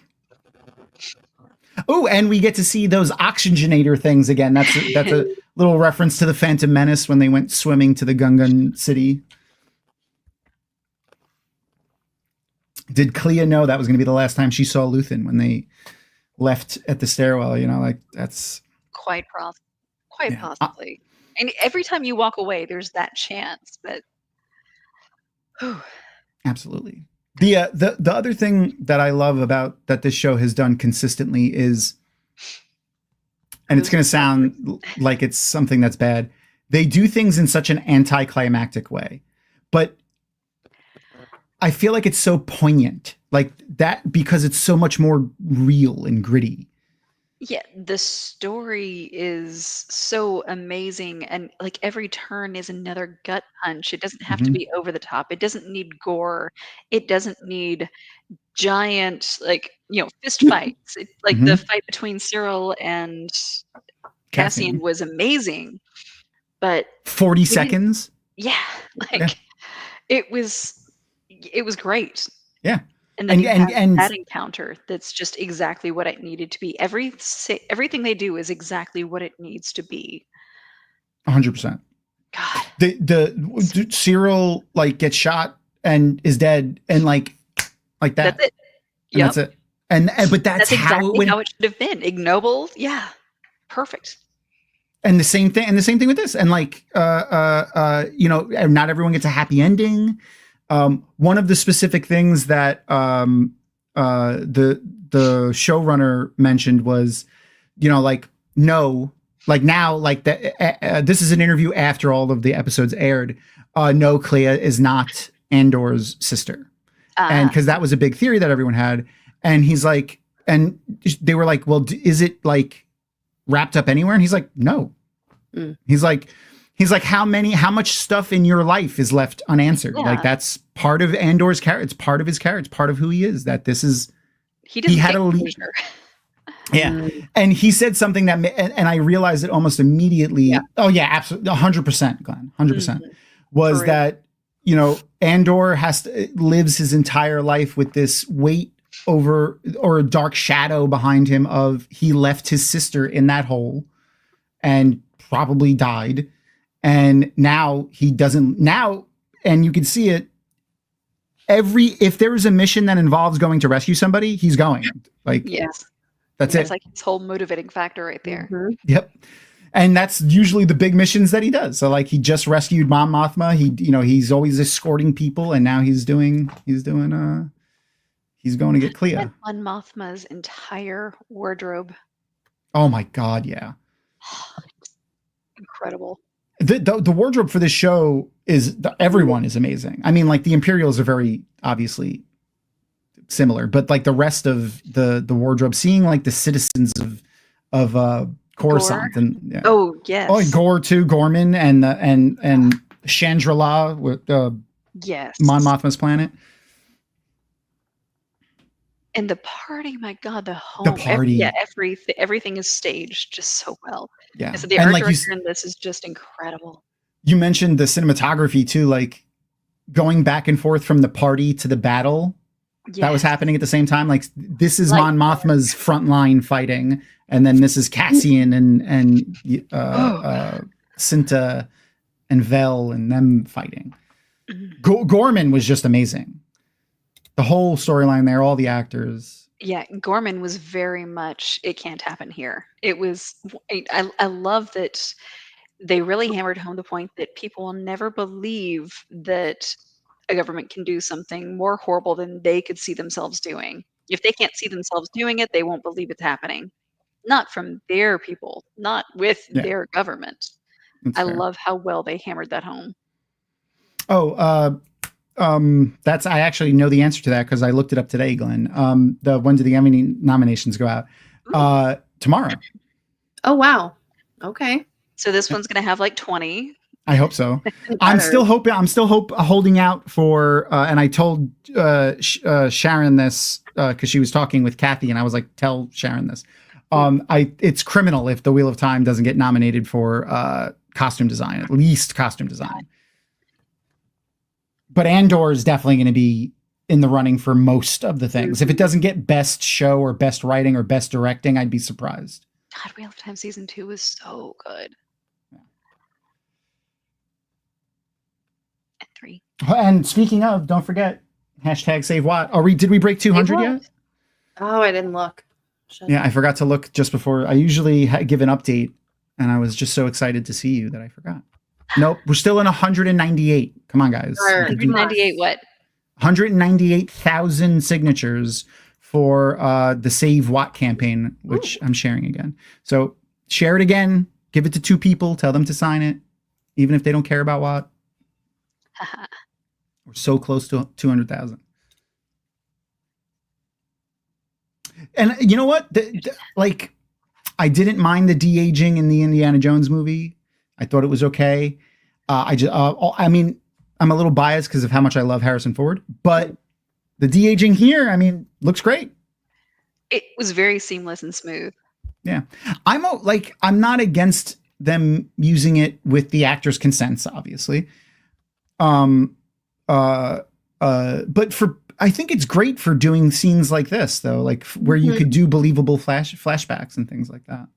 Oh, and we get to see those oxygenator things again. That's a little reference to the Phantom Menace when they went swimming to the Gungan city. Did Clea know that was going to be the last time she saw Luthen when they left at the stairwell? Like that's quite possibly. And every time you walk away, there's that chance. But absolutely. The other thing that I love about that this show has done consistently is, and it's going to sound like it's something that's bad, they do things in such an anticlimactic way, but I feel like it's so poignant, like that, because it's so much more real and gritty. Yeah, the story is so amazing, and like every turn is another gut punch. It doesn't have to be over the top. It doesn't need gore. It doesn't need giant, like, fist fights. Like the fight between Cyril and Cassian was amazing, but 40 seconds. Yeah, like it was great. Yeah. And then and that encounter that's just exactly what it needed to be. Everything they do is exactly what it needs to be. 100%. God. The Cyril like gets shot and is dead, and like that. That's it. And that's it. And but that's exactly how it should have been. Ignoble. Yeah. Perfect. And the same thing with this. And like not everyone gets a happy ending. One of the specific things that the showrunner mentioned was, this is an interview after all of the episodes aired. No, Clea is not Andor's sister, and because that was a big theory that everyone had. And he's like, and they were like, well, is it like wrapped up anywhere? And he's like, no. He's like, how much stuff in your life is left unanswered? Like that's part of Andor's character. It's part of his character. It's part of who he is. That this is, he had a leisure. Yeah. And he said something that, and I realized it almost immediately. Yeah. Oh yeah, absolutely. 100%, Glenn, 100% was that, Andor lives his entire life with this weight over, or a dark shadow behind him of, he left his sister in that hole and probably died. And now he doesn't and you can see it if there is a mission that involves going to rescue somebody, he's going. Like, yes, that's it. It's like his whole motivating factor right there. Yep. And that's usually the big missions that he does. So like he just rescued Mon Mothma. He's always escorting people, and now he's going to get Clea. And Mon Mothma's entire wardrobe. Oh my God. Yeah. Incredible. The wardrobe for this show everyone is amazing. I mean, like the Imperials are very obviously similar, but like the rest of the wardrobe, seeing like the citizens of Coruscant and Gore too, Gorman and Chandrila with Mon Mothma's planet. And the party, my God, the home. The party. Everything is staged just so well. Yeah. And so the art director in this is just incredible. You mentioned the cinematography too, like going back and forth from the party to the battle that was happening at the same time. Like this is Mon Mothma's front line fighting, and then this is Cassian and Cinta and Vel and them fighting. Gorman was just amazing. The whole storyline there, all the actors. Yeah, Gorman was very much, it can't happen here. It was, I love that they really hammered home the point that people will never believe that a government can do something more horrible than they could see themselves doing. If they can't see themselves doing it, they won't believe it's happening. not from their people, not with Yeah. their government. That's I fair. love how well they hammered that home. Oh, that's I actually know the answer to that because I looked it up today, Glenn. When do the Emmy nominations go out? Tomorrow. Oh wow. Okay. So this one's going to have like 20. I hope so. I'm still holding out for, and I told Sharon this because she was talking with Kathy, and I was like, tell Sharon this. It's criminal if The Wheel of Time doesn't get nominated for costume design, at least costume design. But Andor is definitely going to be in the running for most of the things. If it doesn't get best show or best writing or best directing, I'd be surprised. God, Wheel of Time season 2 was so good. And 3. And speaking of, don't forget, #SaveWatt. Did we break 200 yet? Oh, I didn't look. Shit. Yeah, I forgot to look just before. I usually give an update, and I was just so excited to see you that I forgot. Nope, we're still in 198. Come on, guys. 198 what? 198,000 signatures for the Save Watt campaign, which I'm sharing again. So share it again. Give it to 2 people. Tell them to sign it, even if they don't care about Watt. We're so close to 200,000. And you know what? I didn't mind the de-aging in the Indiana Jones movie. I thought it was okay. I mean, I'm a little biased because of how much I love Harrison Ford, but the de-aging here, I mean, looks great. It was very seamless and smooth. Yeah. I'm not against them using it with the actors' consents, obviously. But I think it's great for doing scenes like this, though, like where you could do believable flashbacks and things like that.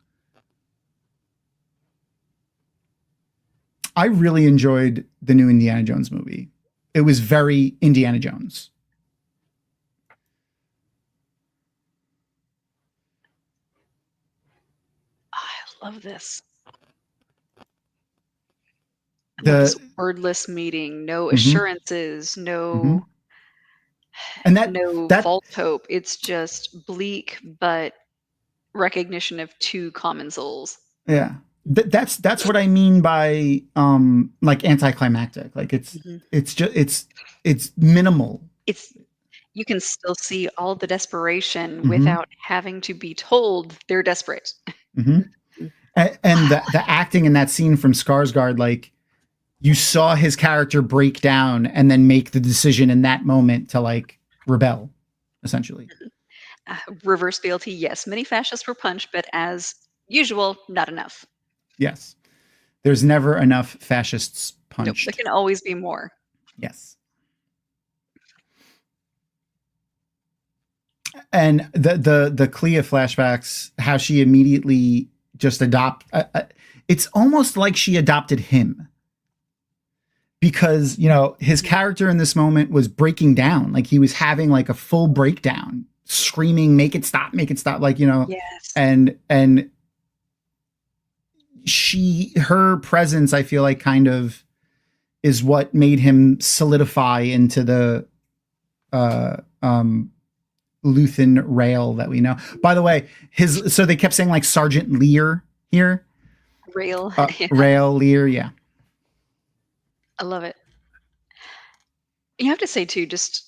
I really enjoyed the new Indiana Jones movie. It was very Indiana Jones. I love this. This wordless meeting, no assurances, no and no false hope. It's just bleak, but recognition of 2 common souls. Yeah. That's what I mean by like anticlimactic. Like it's minimal. You can still see all the desperation without having to be told they're desperate. And the acting in that scene from Skarsgård, like you saw his character break down and then make the decision in that moment to like rebel, essentially. Reverse fealty, yes. Many fascists were punched, but as usual, not enough. Yes. There's never enough fascists punched. Nope, there can always be more. Yes. And the Clea flashbacks, how she immediately just it's almost like she adopted him. Because, you know, his character in this moment was breaking down. Like he was having like a full breakdown, screaming, make it stop, like, you know. Yes. And her presence, I feel like, kind of is what made him solidify into the Luthen Rail that we know. By the way, so they kept saying like Sergeant Lear here. Rail. Rail Lear, yeah. I love it. You have to say too, just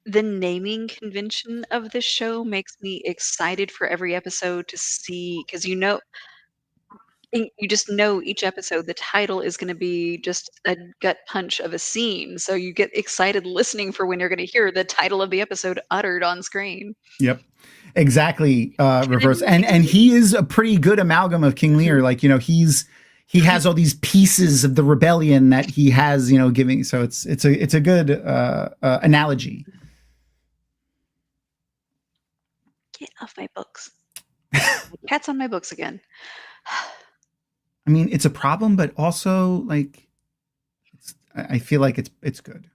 the naming convention of this show makes me excited for every episode to see, because you just know each episode the title is going to be just a gut punch of a scene, so you get excited listening for when you're going to hear the title of the episode uttered on screen. Yep, exactly. Reverse, and he is a pretty good amalgam of King Lear. Like, you know, he has all these pieces of the rebellion that he has, you know, giving. So it's a good analogy. Get off my books. Cat's on my books again. I mean, it's a problem, but also like, I feel like it's good.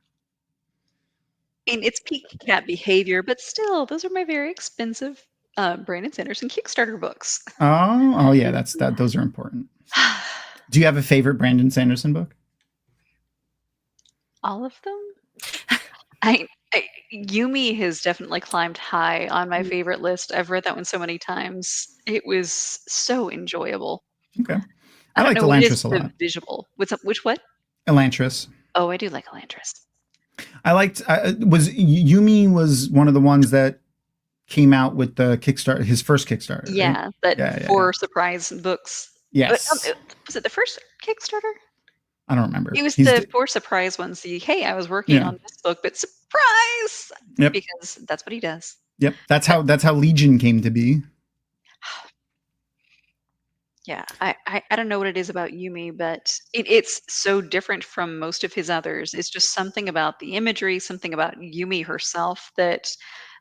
And it's peak cat behavior, but still, those are my very expensive Brandon Sanderson Kickstarter books. Oh yeah, those are important. Do you have a favorite Brandon Sanderson book? All of them. Yumi has definitely climbed high on my favorite list. I've read that one so many times. It was so enjoyable. Okay. I I don't liked know what it is Elantris a with the lot. visual. Which what? Elantris. Oh, I do like Elantris. I liked was Yumi was one of the ones that came out with the Kickstarter, his first Kickstarter. Right? Yeah, that Yeah, 4 surprise books. Yes. Was it the first Kickstarter? I don't remember. It was the 4 surprise ones. Hey, I was working on this book, but surprise! Yep. Because that's what he does. Yep. That's how Legion came to be. Yeah, I don't know what it is about Yumi, but it's so different from most of his others. It's just something about the imagery, something about Yumi herself that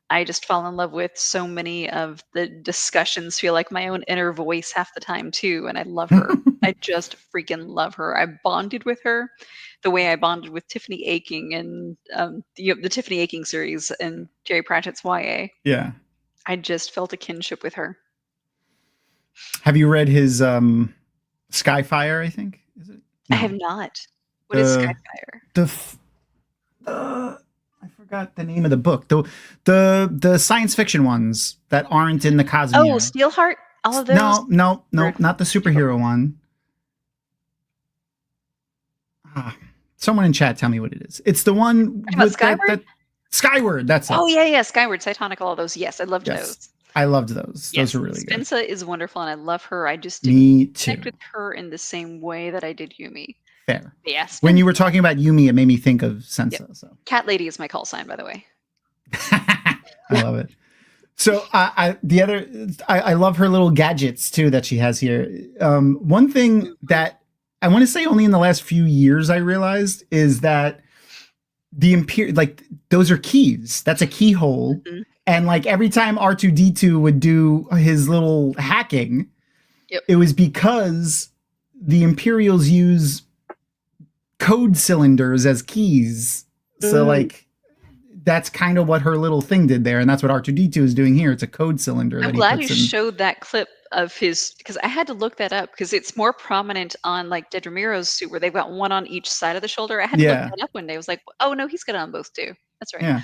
I just fall in love with. So many of the discussions feel like my own inner voice half the time too, and I love her. I just freaking love her. I bonded with her the way I bonded with Tiffany Aching and the Tiffany Aching series and Jerry Pratchett's YA. Yeah. I just felt a kinship with her. Have you read his Skyfire, I think? Is it? No. I have not. What is Skyfire? I forgot the name of the book. The science fiction ones that aren't in the Cosmere. Oh, Steelheart? All of those? No, not the superhero one. Someone in chat tell me what it is. It's the one with Skyward? Skyward, that's it. Oh, yeah, Skyward, Cytonic, all of those. Yes, I loved those. I loved those. Yes, those were really good. Spensa is wonderful, and I love her. I just didn't connect with her in the same way that I did Yumi. Fair. Yes. When you were talking about Yumi, it made me think of Sensa. Yep. So. Cat Lady is my call sign, by the way. I love it. So I love her little gadgets too that she has here. One thing that I want to say only in the last few years I realized is that those are keys. That's a keyhole. Mm-hmm. And like every time R2-D2 would do his little hacking, it was because the Imperials use code cylinders as keys. So like that's kind of what her little thing did there, and that's what R2-D2 is doing here. It's a code cylinder. I'm glad you showed that clip of his, because I had to look that up because it's more prominent on like Daes Dae'mar's suit where they've got one on each side of the shoulder. I had to look that up one day. I was like, oh no, he's got it on both too. That's right. Yeah.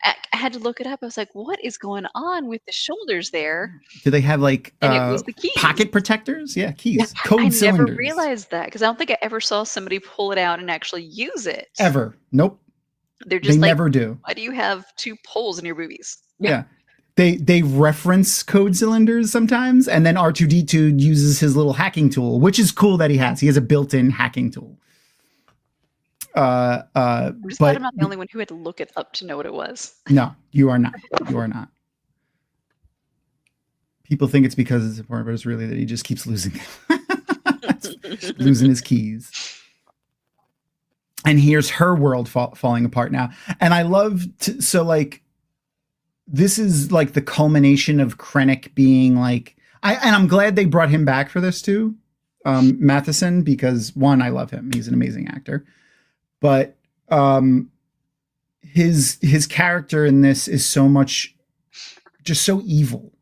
I had to look it up. I was like, what is going on with the shoulders there? Do they have like and it was the keys. Pocket protectors? Yeah, keys. Yeah, code cylinders. I never realized that because I don't think I ever saw somebody pull it out and actually use it. Ever. Nope. They're just never do. Why do you have 2 poles in your boobies? Yeah. They reference code cylinders sometimes, and then R2-D2 uses his little hacking tool, which is cool that he has. He has a built-in hacking tool. I'm just glad I'm not the only one who had to look it up to know what it was. No, you are not. You are not. People think it's because it's important, but it's really that he just keeps losing losing his keys. And here's her world falling apart now. And I love this is like the culmination of Krennic being like, and I'm glad they brought him back for this too, Matheson, because one, I love him. He's an amazing actor. But his character in this is just so evil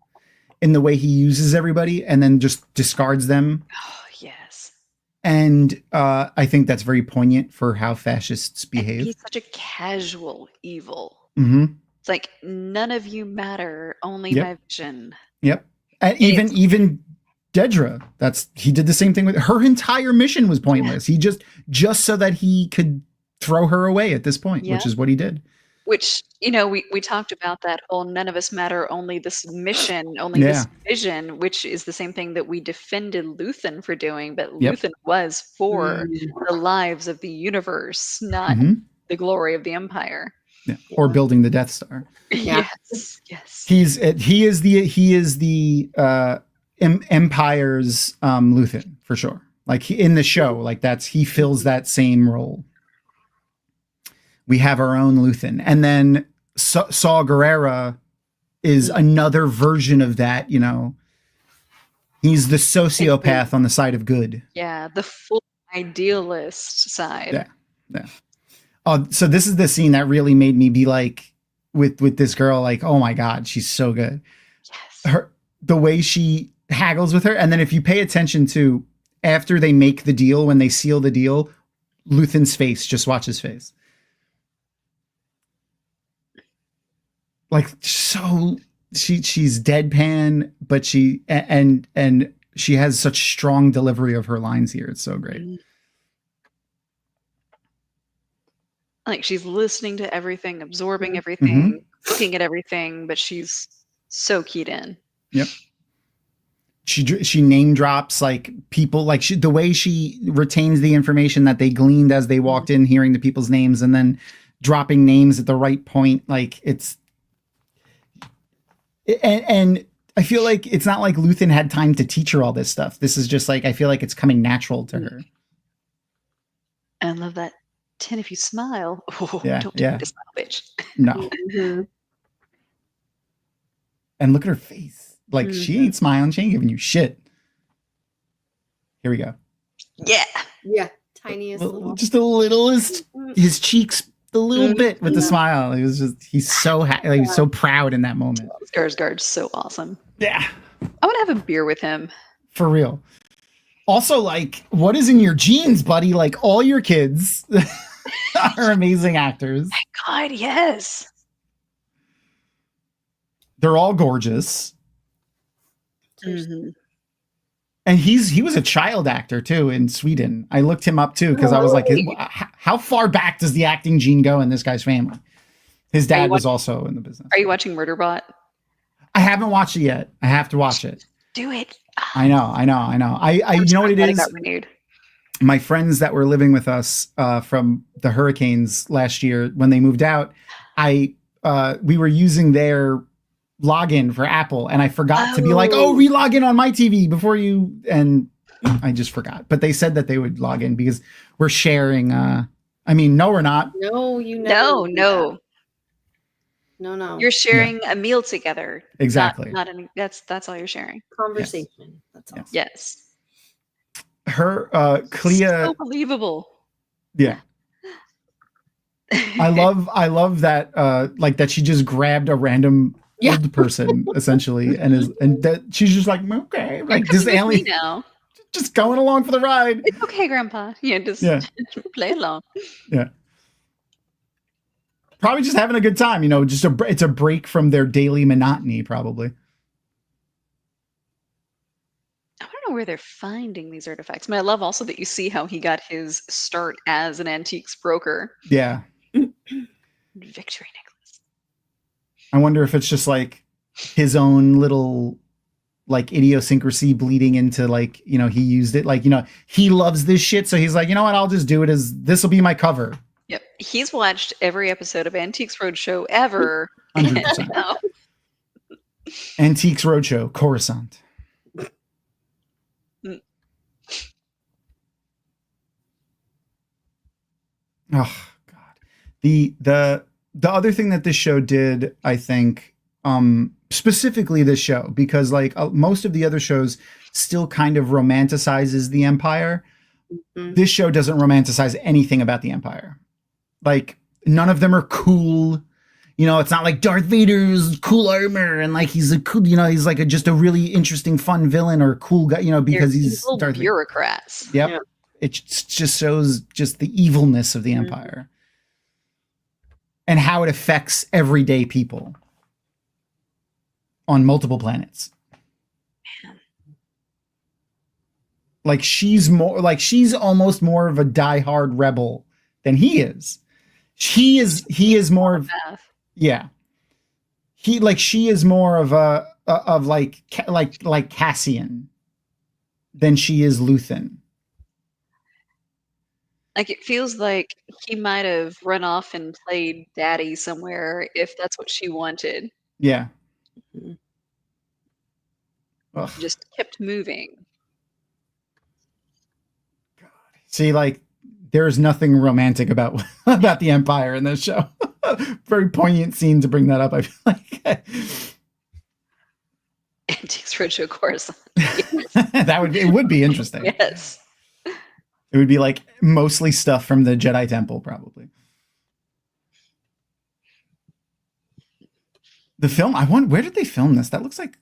in the way he uses everybody and then just discards them. Oh, yes. And I think that's very poignant for how fascists behave. And he's such a casual evil. Mm-hmm. It's like, none of you matter, only my vision. Yep. And even Dedra, he did the same thing with her. Entire mission was pointless. He just so that he could throw her away at this point, which is what he did. Which, we talked about that whole none of us matter, only this mission, only this vision, which is the same thing that we defended Luthen for doing, but Luthen was for the lives of the universe, not the glory of the Empire. Yeah. Or building the Death Star. Yes. He is the Empire's Luthen for sure. Like in the show, like he fills that same role. We have our own Luthen, and then Saw Gerrera is another version of that. He's the sociopath on the side of good. Yeah, the full idealist side. Yeah. So this is the scene that really made me be like, with this girl, like, oh my God, she's so good. Yes. The way she haggles with her. And then if you pay attention to after they make the deal, when they seal the deal, Luthen's face, just watch his face. like so she's deadpan, but she has such strong delivery of her lines here. It's so great. Like she's listening to everything, absorbing everything, looking at everything, but she's so keyed in. Yep. She name drops like people, like the way she retains the information that they gleaned as they walked in, hearing the people's names and then dropping names at the right point. Like and I feel like it's not like Luthen had time to teach her all this stuff. This is just like, I feel like it's coming natural to her. I love that. 10 if you smile. Oh, yeah, don't do this, bitch. No. And look at her face. Like she ain't smiling. She ain't giving you shit. Here we go. Yeah. Tiniest just the littlest, his cheeks a little bit with the smile. It was just, he's so happy, like, so proud in that moment. Skarsgård's so awesome. Yeah. I want to have a beer with him. For real. Also, like, what is in your genes, buddy? Like, all your kids are amazing actors. My God, yes. They're all gorgeous. Mm-hmm. And he was a child actor too in Sweden. I looked him up too because I was like, how far back does the acting gene go in this guy's family? His dad was also in the business. Are you watching Murderbot? I haven't watched it yet. I have to watch it. Do it. I know. I you know what it is? My friends that were living with us from the hurricanes last year, when they moved out, we were using their login for Apple, and I forgot to be like, re-log in on my TV before you, and I just forgot. But they said that they would log in because we're sharing. No, we're not. No, you never. No. You're sharing a meal together. Exactly. Not any. That's all you're sharing. Conversation. Yes. That's all. Yes. Her Clea. So believable. Yeah. I love that. Like that she just grabbed a random old person essentially, and that she's just like, okay, like this alien now, just going along for the ride. It's okay, Grandpa. Just play along. Yeah. Probably just having a good time, it's a break from their daily monotony, probably. I don't know where they're finding these artifacts. I love also that you see how he got his start as an antiques broker. Yeah. Victory necklace. I wonder if it's just like his own little like idiosyncrasy bleeding into like, he used it like, he loves this shit. So he's like, you know what? I'll just do it as this will be my cover. Yep. He's watched every episode of Antiques Roadshow ever. 100%. Antiques Roadshow, Coruscant. Oh God. The other thing that this show did, I think, specifically this show, because like most of the other shows still kind of romanticizes the Empire. Mm-hmm. This show doesn't romanticize anything about the Empire. Like none of them are cool. It's not like Darth Vader's cool armor and like he's a cool, he's like just a really interesting, fun villain or cool guy, because he's Darth bureaucrats. Vader. Yep. Yeah. It just shows just the evilness of the Empire and how it affects everyday people on multiple planets. Man. Like she's almost more of a diehard rebel than he is. He is more of, yeah. She is more of like Cassian than she is Luthen. Like it feels like he might have run off and played daddy somewhere if that's what she wanted. Yeah. Just kept moving. God. See, like there's nothing romantic about the Empire in this show. Very poignant scene to bring that up, I feel like. Antiques Roadshow Coruscant. It would be interesting. Yes. It would be like mostly stuff from the Jedi Temple, probably. The film, where did they film this? That looks like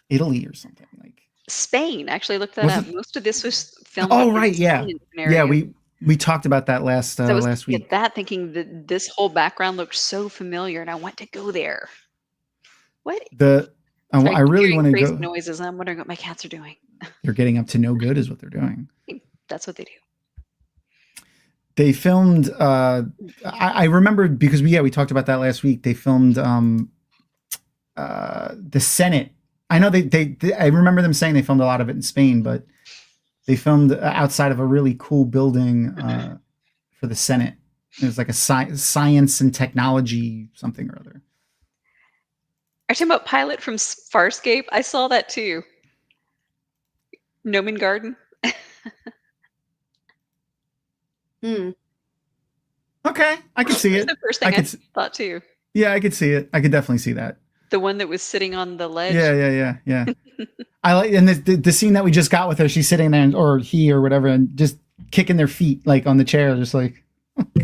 Italy or something. Like Spain. Actually, looked that up. Most of this was filmed. Oh, right, yeah. Yeah, we talked about that last week. That thinking that this whole background looked so familiar, and I want to go there. What? I really want to crazy go. noises. I'm wondering what my cats are doing. They're getting up to no good, is what they're doing. That's what they do. They filmed. I remember because we talked about that last week. They filmed the Senate. I know they I remember them saying they filmed a lot of it in Spain, but they filmed outside of a really cool building for the Senate. It was like a science and technology something or other. Are you talking about Pilot from Farscape? I saw that too. Nomen Garden. Okay, I can see it. The first thing I thought too. Yeah, I could see it. I could definitely see that. The one that was sitting on the ledge. Yeah. I like, and the scene that we just got with her, she's sitting there, or he or whatever, and just kicking their feet like on the chair, just like.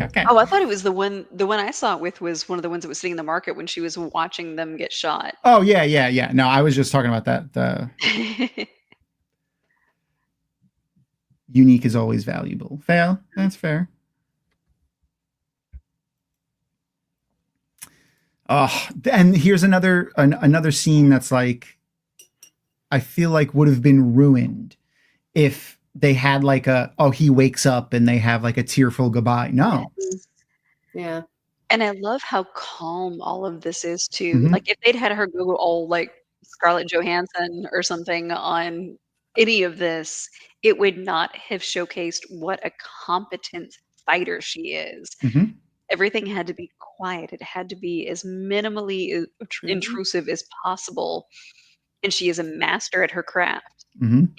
Okay. Oh, I thought it was the one I saw it with was one of the ones that was sitting in the market when she was watching them get shot. Oh yeah. No, I was just talking about that. Unique is always valuable. Fair. That's fair. Oh, and here's another scene that's like, I feel like would have been ruined if they had like he wakes up and they have like a tearful goodbye. No. Yeah. And I love how calm all of this is too. Mhm. Like if they'd had her go all like Scarlett Johansson or something on any of this, it would not have showcased what a competent fighter she is. Mhm. Everything had to be quiet. It had to be as minimally intrusive as possible. And she is a master at her craft. Mhm.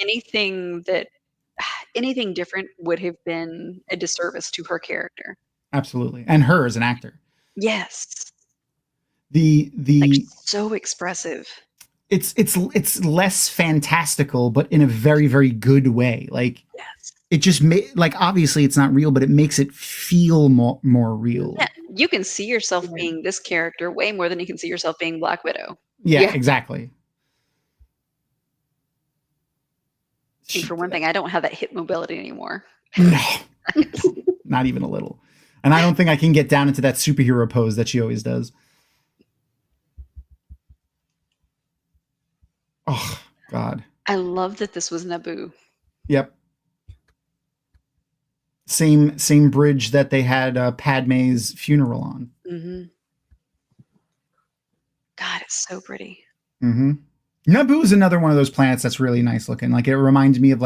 Anything different would have been a disservice to her character. Absolutely. And her as an actor. Yes. Like so expressive. It's less fantastical, but in a very, very good way. Like, yes. It just like, obviously it's not real, but it makes it feel more real. Yeah, you can see yourself being this character way more than you can see yourself being Black Widow. Yeah. Exactly. And for one thing, I don't have that hip mobility anymore. No, not even a little. And I don't think I can get down into that superhero pose that she always does. Oh, God. I love that this was Naboo. Yep. Same bridge that they had Padme's funeral on. Mm-hmm. God, it's so pretty. Mm-hmm. Naboo is another one of those planets that's really nice looking. Like, it reminds me of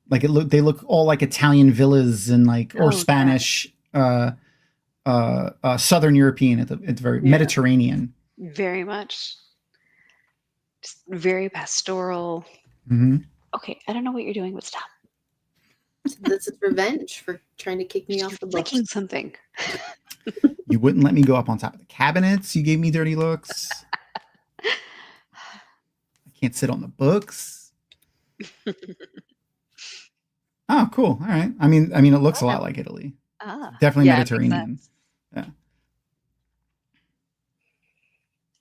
they look all like Italian villas and or Spanish, Southern European at the very Mediterranean. Very much. Just very pastoral. Mm-hmm. Okay, I don't know what you're doing, but stop. This is revenge for trying to kick me off the book. Clicking something. You wouldn't let me go up on top of the cabinets. You gave me dirty looks. I can't sit on the books. Oh, cool. All right. I mean, it looks a lot like Italy. Definitely Mediterranean. Yeah.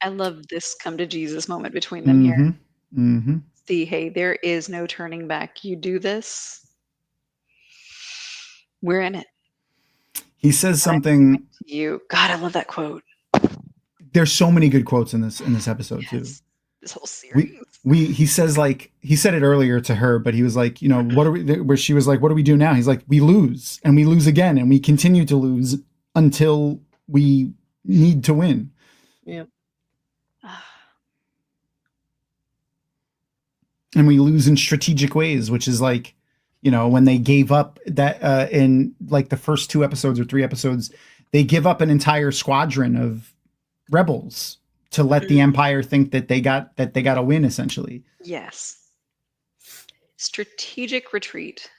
I love this come to Jesus moment between them here. Mm-hmm. See, hey, there is no turning back. You do this, we're in it. He says something. God, I love that quote. There's so many good quotes in this episode too. This whole series. He says, like, he said it earlier to her, but he was like, what are we? Where she was like, what do we do now? He's like, we lose and we lose again and we continue to lose until we need to win. Yeah. And we lose in strategic ways, which is like, when they gave up that in like the first 2 episodes or 3 episodes, they give up an entire squadron of rebels to let the Empire think that they got a win, essentially. Yes. Strategic retreat.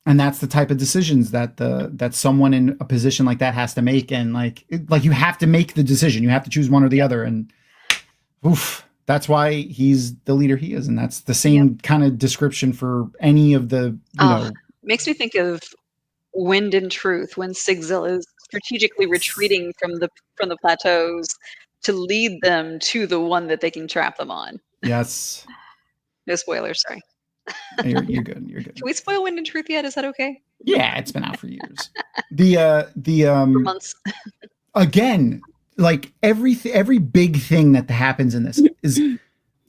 And that's the type of decisions that someone in a position like that has to make. And like you have to make the decision. You have to choose one or the other. And oof, that's why he's the leader he is. And that's the same kind of description for any of the, makes me think of Wind and Truth when Sigzil is strategically retreating from the plateaus to lead them to the one that they can trap them on. Yes. No spoilers, sorry. You're good. You're good. Can we spoil Wind and Truth yet? Is that okay? Yeah, it's been out for years. For months. Again, like every big thing that happens in this is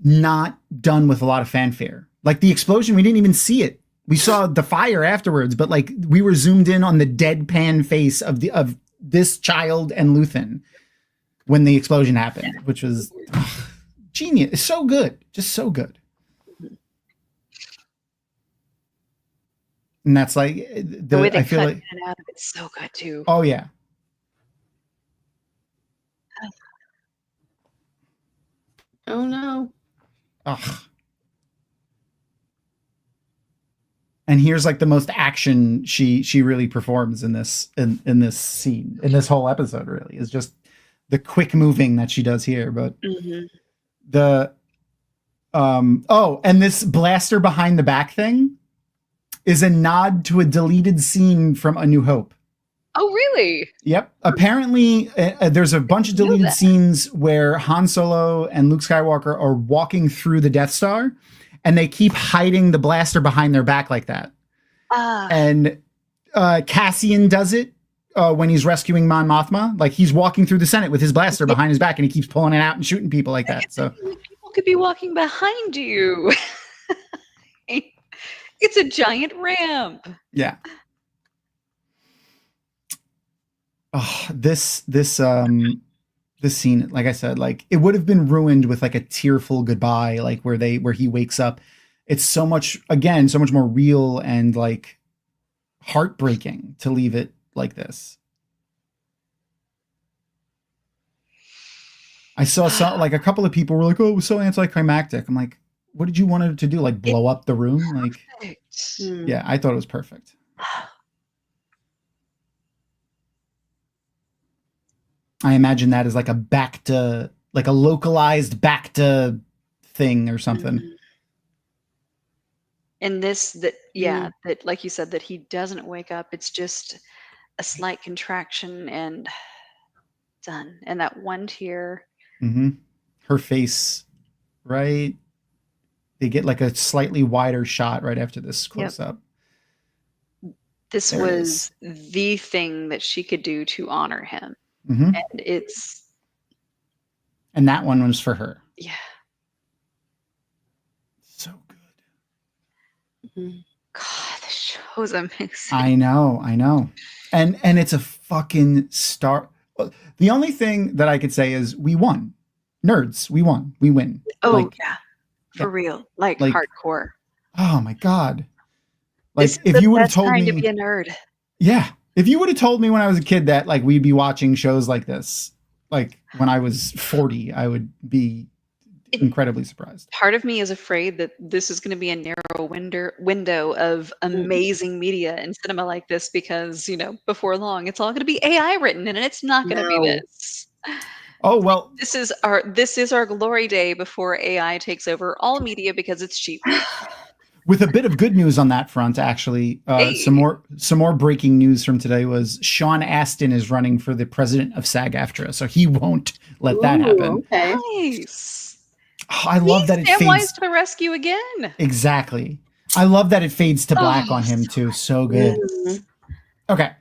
not done with a lot of fanfare. Like the explosion, we didn't even see it. We saw the fire afterwards, but like we were zoomed in on the deadpan face of this child and Luthen when the explosion happened, which was genius. It's so good, just so good. And that's like The way they I feel cut like in and out of it's so good too. oh yeah. Oh no. Ugh. And here's like the most action she really performs in this this scene, in this whole episode, really, is just the quick moving that she does here. But the and this blaster behind the back thing is a nod to a deleted scene from A New Hope. Oh, really? Yep. Apparently, there's a bunch of deleted scenes where Han Solo and Luke Skywalker are walking through the Death Star, and they keep hiding the blaster behind their back like that. And Cassian does it when he's rescuing Mon Mothma. Like he's walking through the Senate with his blaster behind his back, and he keeps pulling it out and shooting people like that. So people could be walking behind you. It's a giant ramp. Yeah. Oh, this scene, like I said, like it would have been ruined with like a tearful goodbye, like where he wakes up. It's so much more real and like heartbreaking to leave it like this. I saw like a couple of people were like, "Oh, it was so anticlimactic." I'm like, "What did you want it to do? Like blow up the room?" Like, yeah, I thought it was perfect. I imagine that as like a localized back to thing or something. And that like you said, that he doesn't wake up. It's just a slight contraction and done. And that one tear. Her face, right? They get like a slightly wider shot right after this close up. This was the thing that she could do to honor him. And that one was for her. Yeah. So good. God, the show's amazing. I know. And it's a fucking star. The only thing that I could say is we won. Nerds, we won. We win. Oh, yeah. For real. Like hardcore. Oh my God. Like this if you would have told me to be a nerd. Yeah. If you would have told me when I was a kid that like we'd be watching shows like this, like when I was 40, I would be incredibly surprised. Part of me is afraid that this is going to be a narrow window of amazing media and cinema like this because, before long, it's all going to be AI written and it's not going to be this. Oh, well, this is our glory day before AI takes over all media because it's cheap. With a bit of good news on that front, actually, some more breaking news from today was Sean Astin is running for the president of SAG-AFTRA, so he won't let that happen. Okay. Nice. Oh, I love that it fades. Samwise to the rescue again. Exactly. I love that it fades to black on him too. So good. Okay.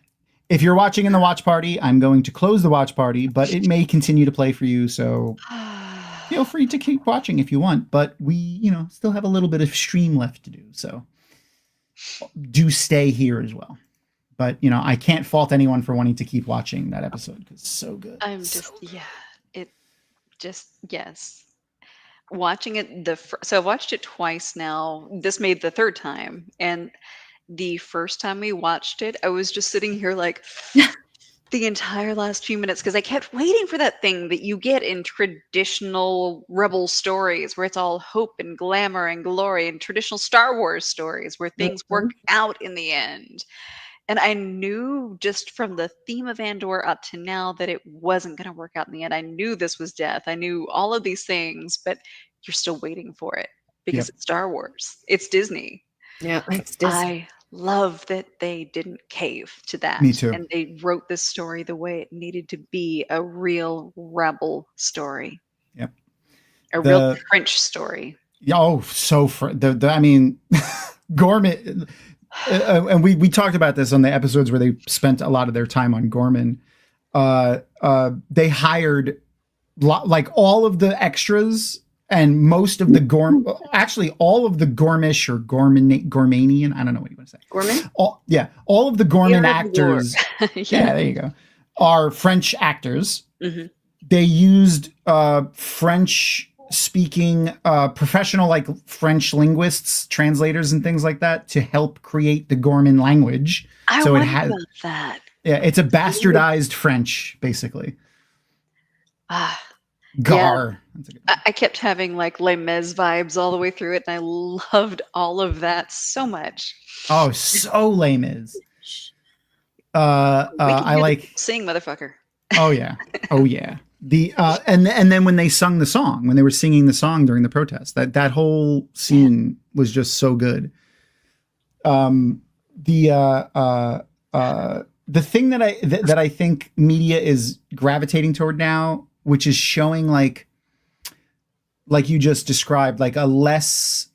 If you're watching in the watch party, I'm going to close the watch party, but it may continue to play for you. So feel free to keep watching if you want, but we, still have a little bit of stream left to do. So do stay here as well. But, I can't fault anyone for wanting to keep watching that episode because it's so good. Yes. Watching it, so I've watched it twice now. This made the third time. And the first time we watched it, I was just sitting here like the entire last few minutes because I kept waiting for that thing that you get in traditional Rebel stories where it's all hope and glamour and glory, and traditional Star Wars stories where things work out in the end. And I knew just from the theme of Andor up to now that it wasn't going to work out in the end. I knew this was death. I knew all of these things, but you're still waiting for it because it's Star Wars. It's Disney. Yeah, it's Disney. I love that they didn't cave to that. Me too. And they wrote this story the way it needed to be, a real Rebel story. Yep. Real French story. Oh, so I mean, Gorman... and we talked about this on the episodes where they spent a lot of their time on Gorman. they hired like all of the extras and most of the actually all of the Gormish or Gormanian, I don't know what you want to say. Gorman? All of the Gorman actors. Yeah, there you go. Are French actors. Mm-hmm. They used French speaking professional like French linguists, translators and things like that to help create the Gorman language. I wonder about that. Yeah, it's a bastardized French, basically. Gar. Yeah. I kept having like Les Mis vibes all the way through it, and I loved all of that so much. Oh, so Les Mis. I like sing, motherfucker. Oh yeah, oh yeah. The and then when they sung the song, when they were singing the song during the protest, that whole scene was just so good. The thing that I think media is gravitating toward now, which is showing like you just described, like a less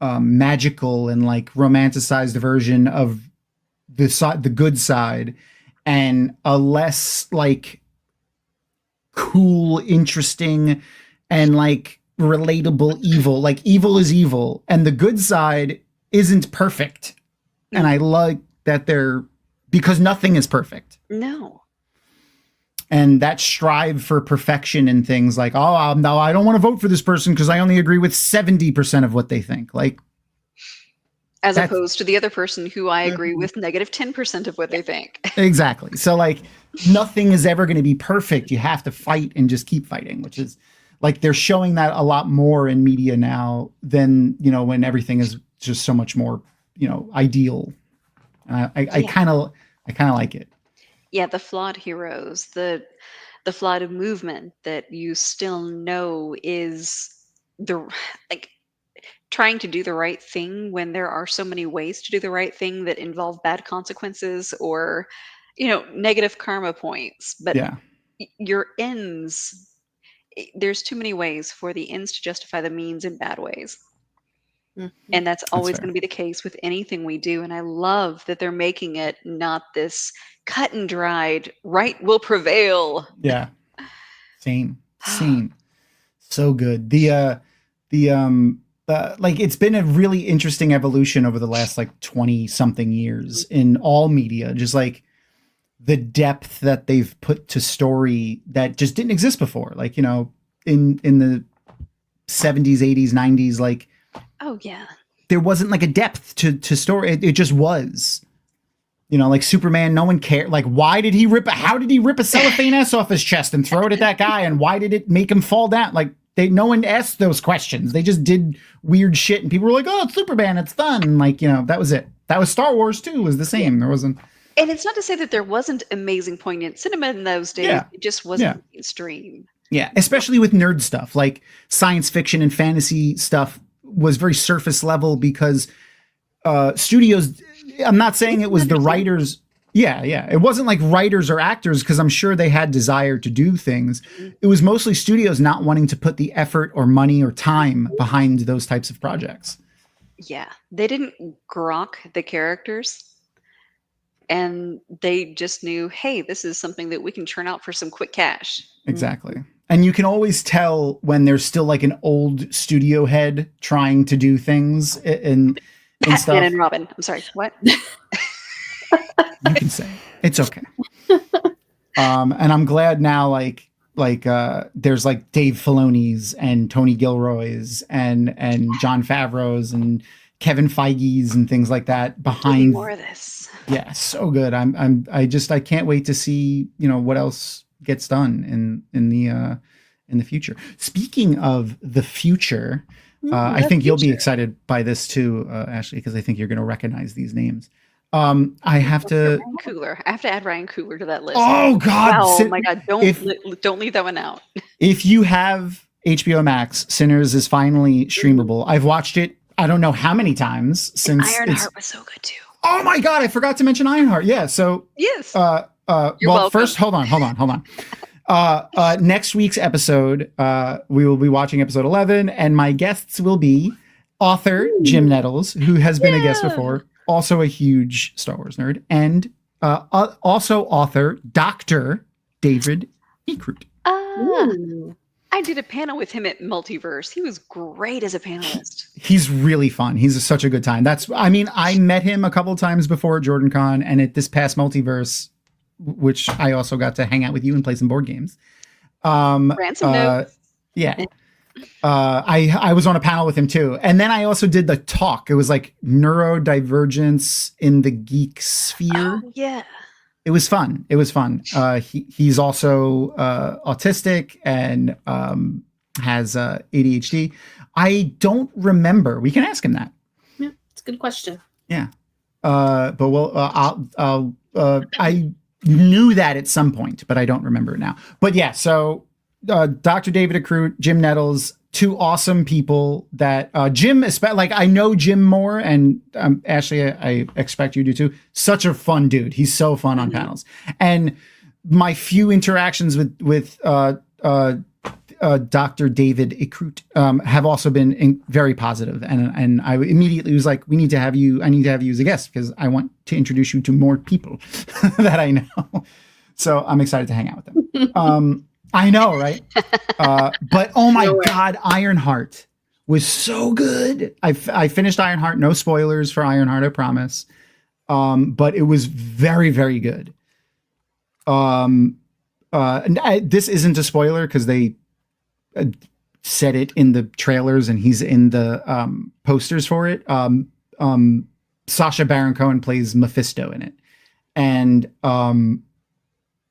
magical and like romanticized version of the good side, and a less like cool, interesting, and like relatable evil. Like evil is evil, and the good side isn't perfect. And I like that because nothing is perfect. No. And that strive for perfection and things like, oh, no, I don't want to vote for this person because I only agree with 70% of what they think. Like, as opposed to the other person who I agree with negative 10% of what they think. Exactly. So like nothing is ever going to be perfect. You have to fight and just keep fighting, which is like they're showing that a lot more in media now than, when everything is just so much more, ideal. I kind of like it. Yeah, the flawed heroes, the flawed movement that you still know is trying to do the right thing when there are so many ways to do the right thing that involve bad consequences or, negative karma points. But your ends, there's too many ways for the ends to justify the means in bad ways. Mm-hmm. And that's always going to be the case with anything we do. And I love that they're making it not this cut and dried, right will prevail. Yeah. Same. So good. Like it's been a really interesting evolution over the last like 20 something years in all media, just like the depth that they've put to story that just didn't exist before. Like, in the 70s, 80s, 90s, like, oh yeah, there wasn't like a depth to story. It just was, like Superman, no one cared. Like, how did he rip a cellophane S off his chest and throw it at that guy? And why did it make him fall down? Like, no one asked those questions. They just did weird shit, and people were like, "Oh, it's Superman, it's fun." And like, that was it. That was Star Wars too. Was the same. There wasn't. And it's not to say that there wasn't amazing, poignant cinema in those days. Yeah. It just wasn't mainstream. Yeah, especially with nerd stuff, like science fiction and fantasy stuff was very surface level because studios. I'm not saying it was the writers. Yeah. It wasn't like writers or actors, because I'm sure they had desire to do things. It was mostly studios not wanting to put the effort or money or time behind those types of projects. Yeah. They didn't grok the characters, and they just knew, hey, this is something that we can churn out for some quick cash. Exactly. And you can always tell when there's still like an old studio head trying to do things and stuff. Batman and Robin. I'm sorry. What? You can say it's okay. And I'm glad now, like there's like Dave Filoni's and Tony Gilroy's and Jon Favreau's and Kevin Feige's and things like that behind more of this. Yeah, so good. I can't wait to see what else gets done in the future. Speaking of the future, I think you'll be excited by this too, Ashley, because I think you're going to recognize these names. I have to add Ryan Coogler to that list. Oh God! Wow, oh my God! Don't leave that one out. If you have HBO Max, Sinners is finally streamable. I've watched it. I don't know how many times since. Ironheart was so good too. Oh my God! I forgot to mention Ironheart. Yeah. So yes. Well, welcome. First, hold on. Next week's episode, we will be watching episode 11, and my guests will be author Jim Nettles, who has been a guest before. Also a huge Star Wars nerd, and Also author Dr. David Ekrut. I did a panel with him at Multiverse. He was great as a panelist. He's really fun. He's such a good time. I met him a couple of times before at JordanCon, and at this past Multiverse, which I also got to hang out with you and play some board games. Ransom notes. Yeah. I was on a panel with him too. And then I also did the talk. It was like neurodivergence in the geek sphere. Oh, yeah. It was fun. He's also autistic and has ADHD. I don't remember. We can ask him that. Yeah, it's a good question. Yeah. But I knew that at some point, but I don't remember it now. But yeah, so Dr. David Ekrut, Jim Nettles, two awesome people that Jim, like I know Jim more, and Ashley, I expect you do too. Such a fun dude. He's so fun on panels. And my few interactions with Dr. David Ekrut have also been very positive. And I immediately was like, I need to have you as a guest because I want to introduce you to more people that I know. So I'm excited to hang out with them. I know, right? But oh my God, Ironheart was so good. I finished Ironheart. No spoilers for Ironheart, I promise. But it was very, very good. This isn't a spoiler because they said it in the trailers and he's in the posters for it. Sacha Baron Cohen plays Mephisto in it. And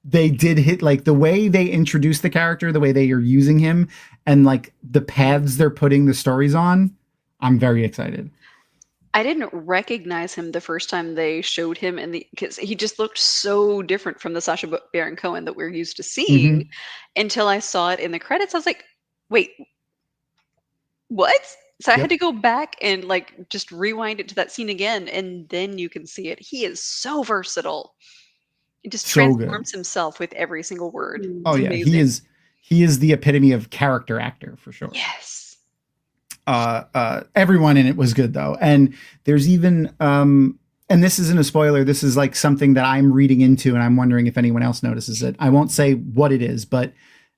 they did hit like the way they introduced the character, the way they are using him, and like the paths they're putting the stories on. I'm very excited. I didn't recognize him the first time they showed him because he just looked so different from the Sacha Baron Cohen that we're used to seeing until I saw it in the credits. I was like, wait, what? So I had to go back and like just rewind it to that scene again, and then you can see it. He is so versatile. He just transforms himself with every single word. It's amazing. He is the epitome of character actor for sure. Yes. Everyone in it was good though. And there's even and this isn't a spoiler, this is like something that I'm reading into and I'm wondering if anyone else notices it. I won't say what it is, but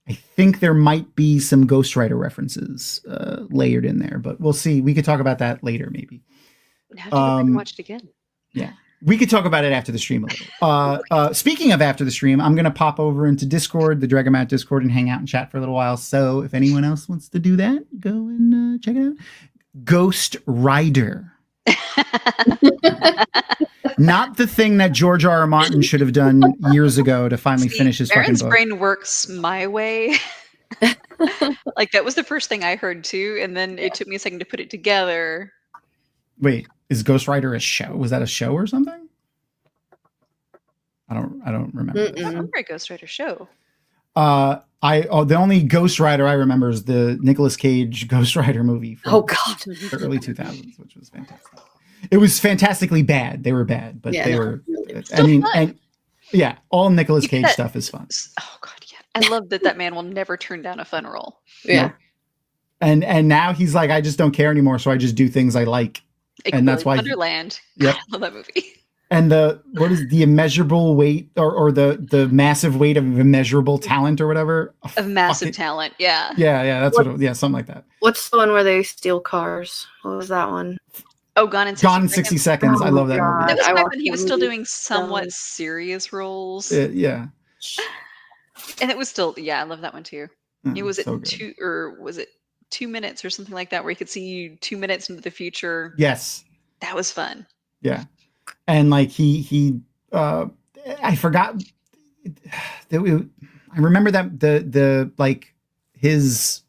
I think there might be some Ghost Rider references layered in there, but we'll see. We could talk about that later maybe. Now to go back and watch it again. Yeah. We could talk about it after the stream a little. Speaking of after the stream, I'm going to pop over into Discord, the Dragonmount Discord, and hang out and chat for a little while. So if anyone else wants to do that, go and check it out. Ghost Rider. Not the thing that George R. R. Martin should have done years ago to finally finish his fucking book. Brain works my way. Like that was the first thing I heard too, and then it took me a second to put it together. Wait. Is Ghost Rider a show? Was that a show or something? I don't remember. I remember a Ghost Rider show. The only Ghost Rider I remember is the Nicolas Cage Ghost Rider movie from the early 2000s, which was fantastic. It was fantastically bad. They were bad, but they were. I mean, and yeah, all Nicolas Cage stuff is fun. Oh God, yeah! I love that man will never turn down a fun role. Yeah, and now he's like, I just don't care anymore, so I just do things I like. And that's why Wonderland. Yep. I love that movie. And what is the immeasurable weight or the massive weight of immeasurable talent or whatever? Of massive talent, yeah. Yeah, that's something like that. What's the one where they steal cars? What was that one? Oh, Gone in 60 Seconds. I love that movie. That was back when he was still doing somewhat serious roles. Yeah. And it was still, I love that one too. It was so 2 minutes or something like that, where you could see 2 minutes into the future. Yes. That was fun. Yeah. And like I forgot. I remember that the like his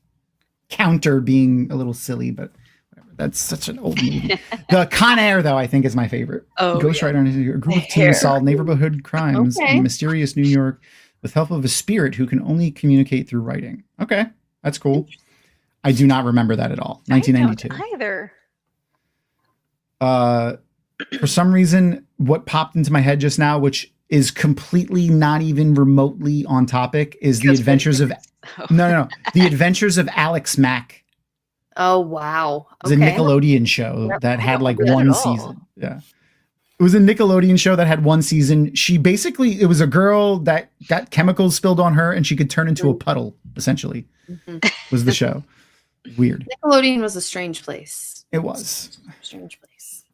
counter being a little silly, but whatever. That's such an old movie. The Con Air, though, I think is my favorite. Oh, Ghost Rider and a group of teens solve neighborhood crimes in mysterious New York with help of a spirit who can only communicate through writing. Okay, that's cool. I do not remember that at all. 1992. I don't either. For some reason, what popped into my head just now, which is completely not even remotely on topic, is the adventures of the Adventures of Alex Mack. Oh wow! It's a Nickelodeon show that had like one season. Yeah. It was a Nickelodeon show that had one season. It was a girl that got chemicals spilled on her and she could turn into a puddle, essentially, was the show. Weird. Nickelodeon was a strange place. It was. Strange place.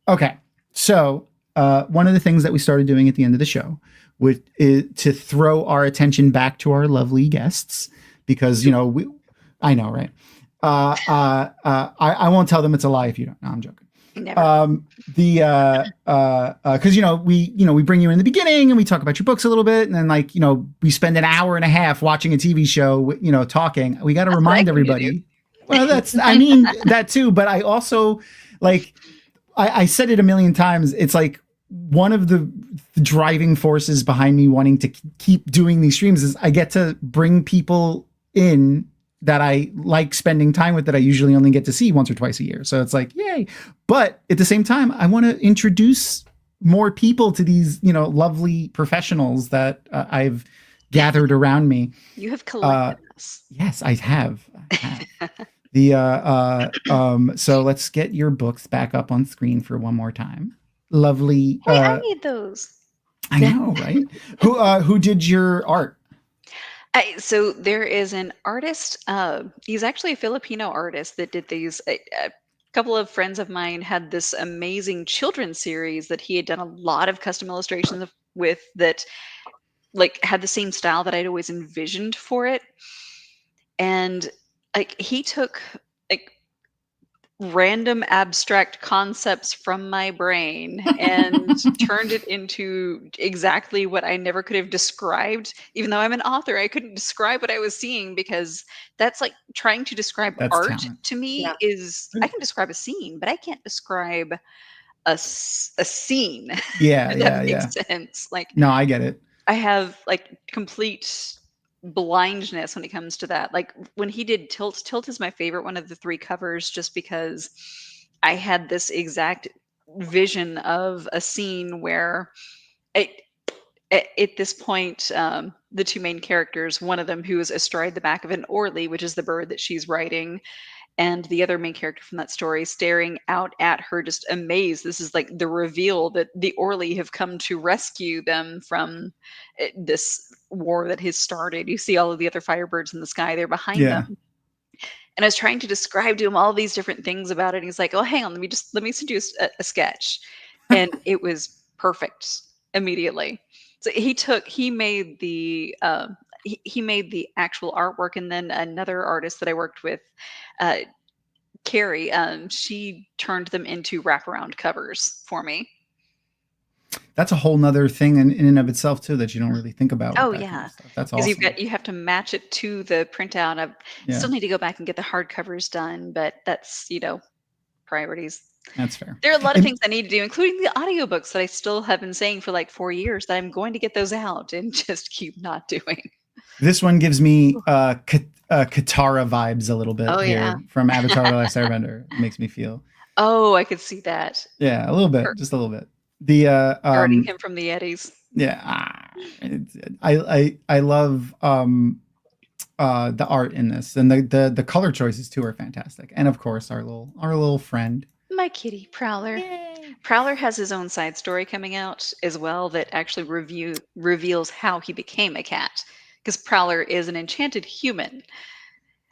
Okay. So one of the things that we started doing at the end of the show is to throw our attention back to our lovely guests because, I know, right? I won't tell them it's a lie if you don't. No, I'm joking. Never. Because we bring you in the beginning and we talk about your books a little bit, and then we spend an hour and a half watching a TV show, talking. We got to remind everybody. Well, that too, but I also I said it a million times. It's like one of the driving forces behind me wanting to keep doing these streams is I get to bring people in that I like spending time with that I usually only get to see once or twice a year. So it's like, yay. But at the same time, I want to introduce more people to these, lovely professionals that I've gathered around me. You have collected us. Yes, I have. So let's get your books back up on screen for one more time. Lovely. Hey, I need those. I know, right? Who did your art? So there is an artist. He's actually a Filipino artist that did these. A couple of friends of mine had this amazing children's series that he had done a lot of custom illustrations with that had the same style that I'd always envisioned for it. And he took random abstract concepts from my brain and turned it into exactly what I never could have described. Even though I'm an author, I couldn't describe what I was seeing because that's like trying to describe art talent. to me is I can describe a scene, but I can't describe a scene. Yeah, that makes sense. No, I get it. I have complete blindness when it comes to that. When he did Tilt is my favorite one of the 3 covers just because I had this exact vision of a scene where at this point the 2 main characters, one of them who is astride the back of an orly, which is the bird that she's riding, and the other main character from that story staring out at her just amazed. This is the reveal that the orly have come to rescue them from this war that has started. You see all of the other firebirds in the sky, they're behind them. And I was trying to describe to him all these different things about it. And he's like, oh, hang on, let me send you a sketch. And it was perfect immediately. So he made the actual artwork, and then another artist that I worked with, Carrie, she turned them into wraparound covers for me. That's a whole nother thing in and of itself too that you don't really think about. Oh yeah, that's awesome. Because you have to match it to the printout. I still need to go back and get the hardcovers done, but that's priorities. That's fair. There are a lot of things I need to do, including the audiobooks that I still have been saying for 4 years that I'm going to get those out and just keep not doing. This one gives me Katara vibes a little bit from Avatar: The Last Airbender. It makes me feel. Oh, I could see that. Yeah, a little bit, just a little bit. The guarding him from the Yetis. Yeah, I love the art in this, and the color choices too are fantastic, and of course our little friend, my kitty Prowler. Yay. Prowler has his own side story coming out as well that actually reveals how he became a cat, because Prowler is an enchanted human.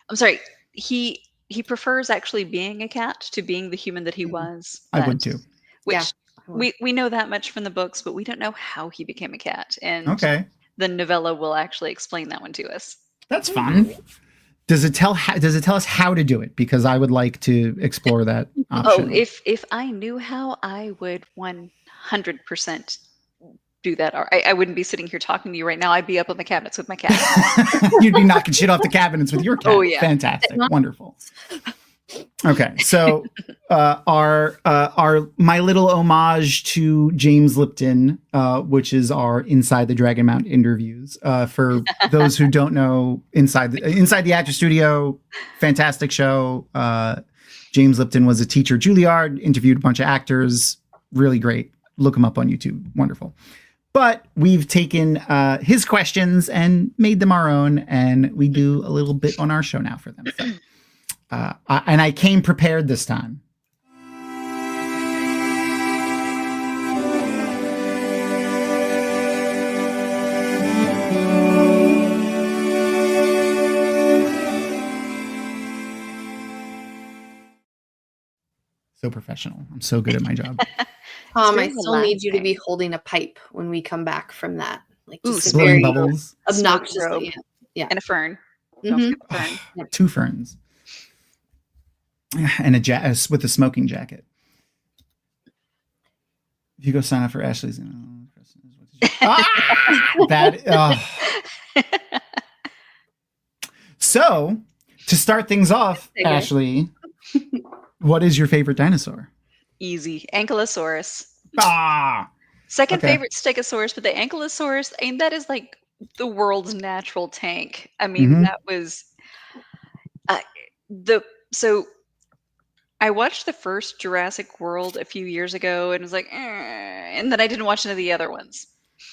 I'm sorry, he prefers actually being a cat to being the human that he was. I would too. Which we know that much from the books, but we don't know how he became a cat. And the novella will actually explain that one to us. That's fun. Does it tell us how to do it? Because I would like to explore that option. Oh, if I knew how, I would 100% do that. I wouldn't be sitting here talking to you right now. I'd be up on the cabinets with my cat. You'd be knocking shit off the cabinets with your cat. Oh yeah, fantastic, wonderful. Okay, so our my little homage to James Lipton, which is our Inside the Dragonmount interviews. For those who don't know, Inside the Actor Studio, fantastic show. James Lipton was a teacher at Juilliard, interviewed a bunch of actors, really great. Look him up on YouTube, wonderful. But we've taken his questions and made them our own, and we do a little bit on our show now for them. So. And I came prepared this time. So professional. I'm so good at my job. I very still need you to be relaxing. holding a pipe when we come back from that. Like Ooh, just a smoke Blowing very bubbles. smoke robe obnoxiously. Yeah. and a fern. Don't Mm-hmm. forget the fern. Oh, 2 ferns. And with a smoking jacket. If you go sign up for Ashley's. So, to start things off, Segue. Ashley, what is your favorite dinosaur? Easy. Ankylosaurus. Ah, Second Okay. favorite Stegosaurus, but the Ankylosaurus, I mean, that is like the world's natural tank. I mean, Mhm. that was so I watched the first Jurassic World a few years ago and was like, and then I didn't watch any of the other ones.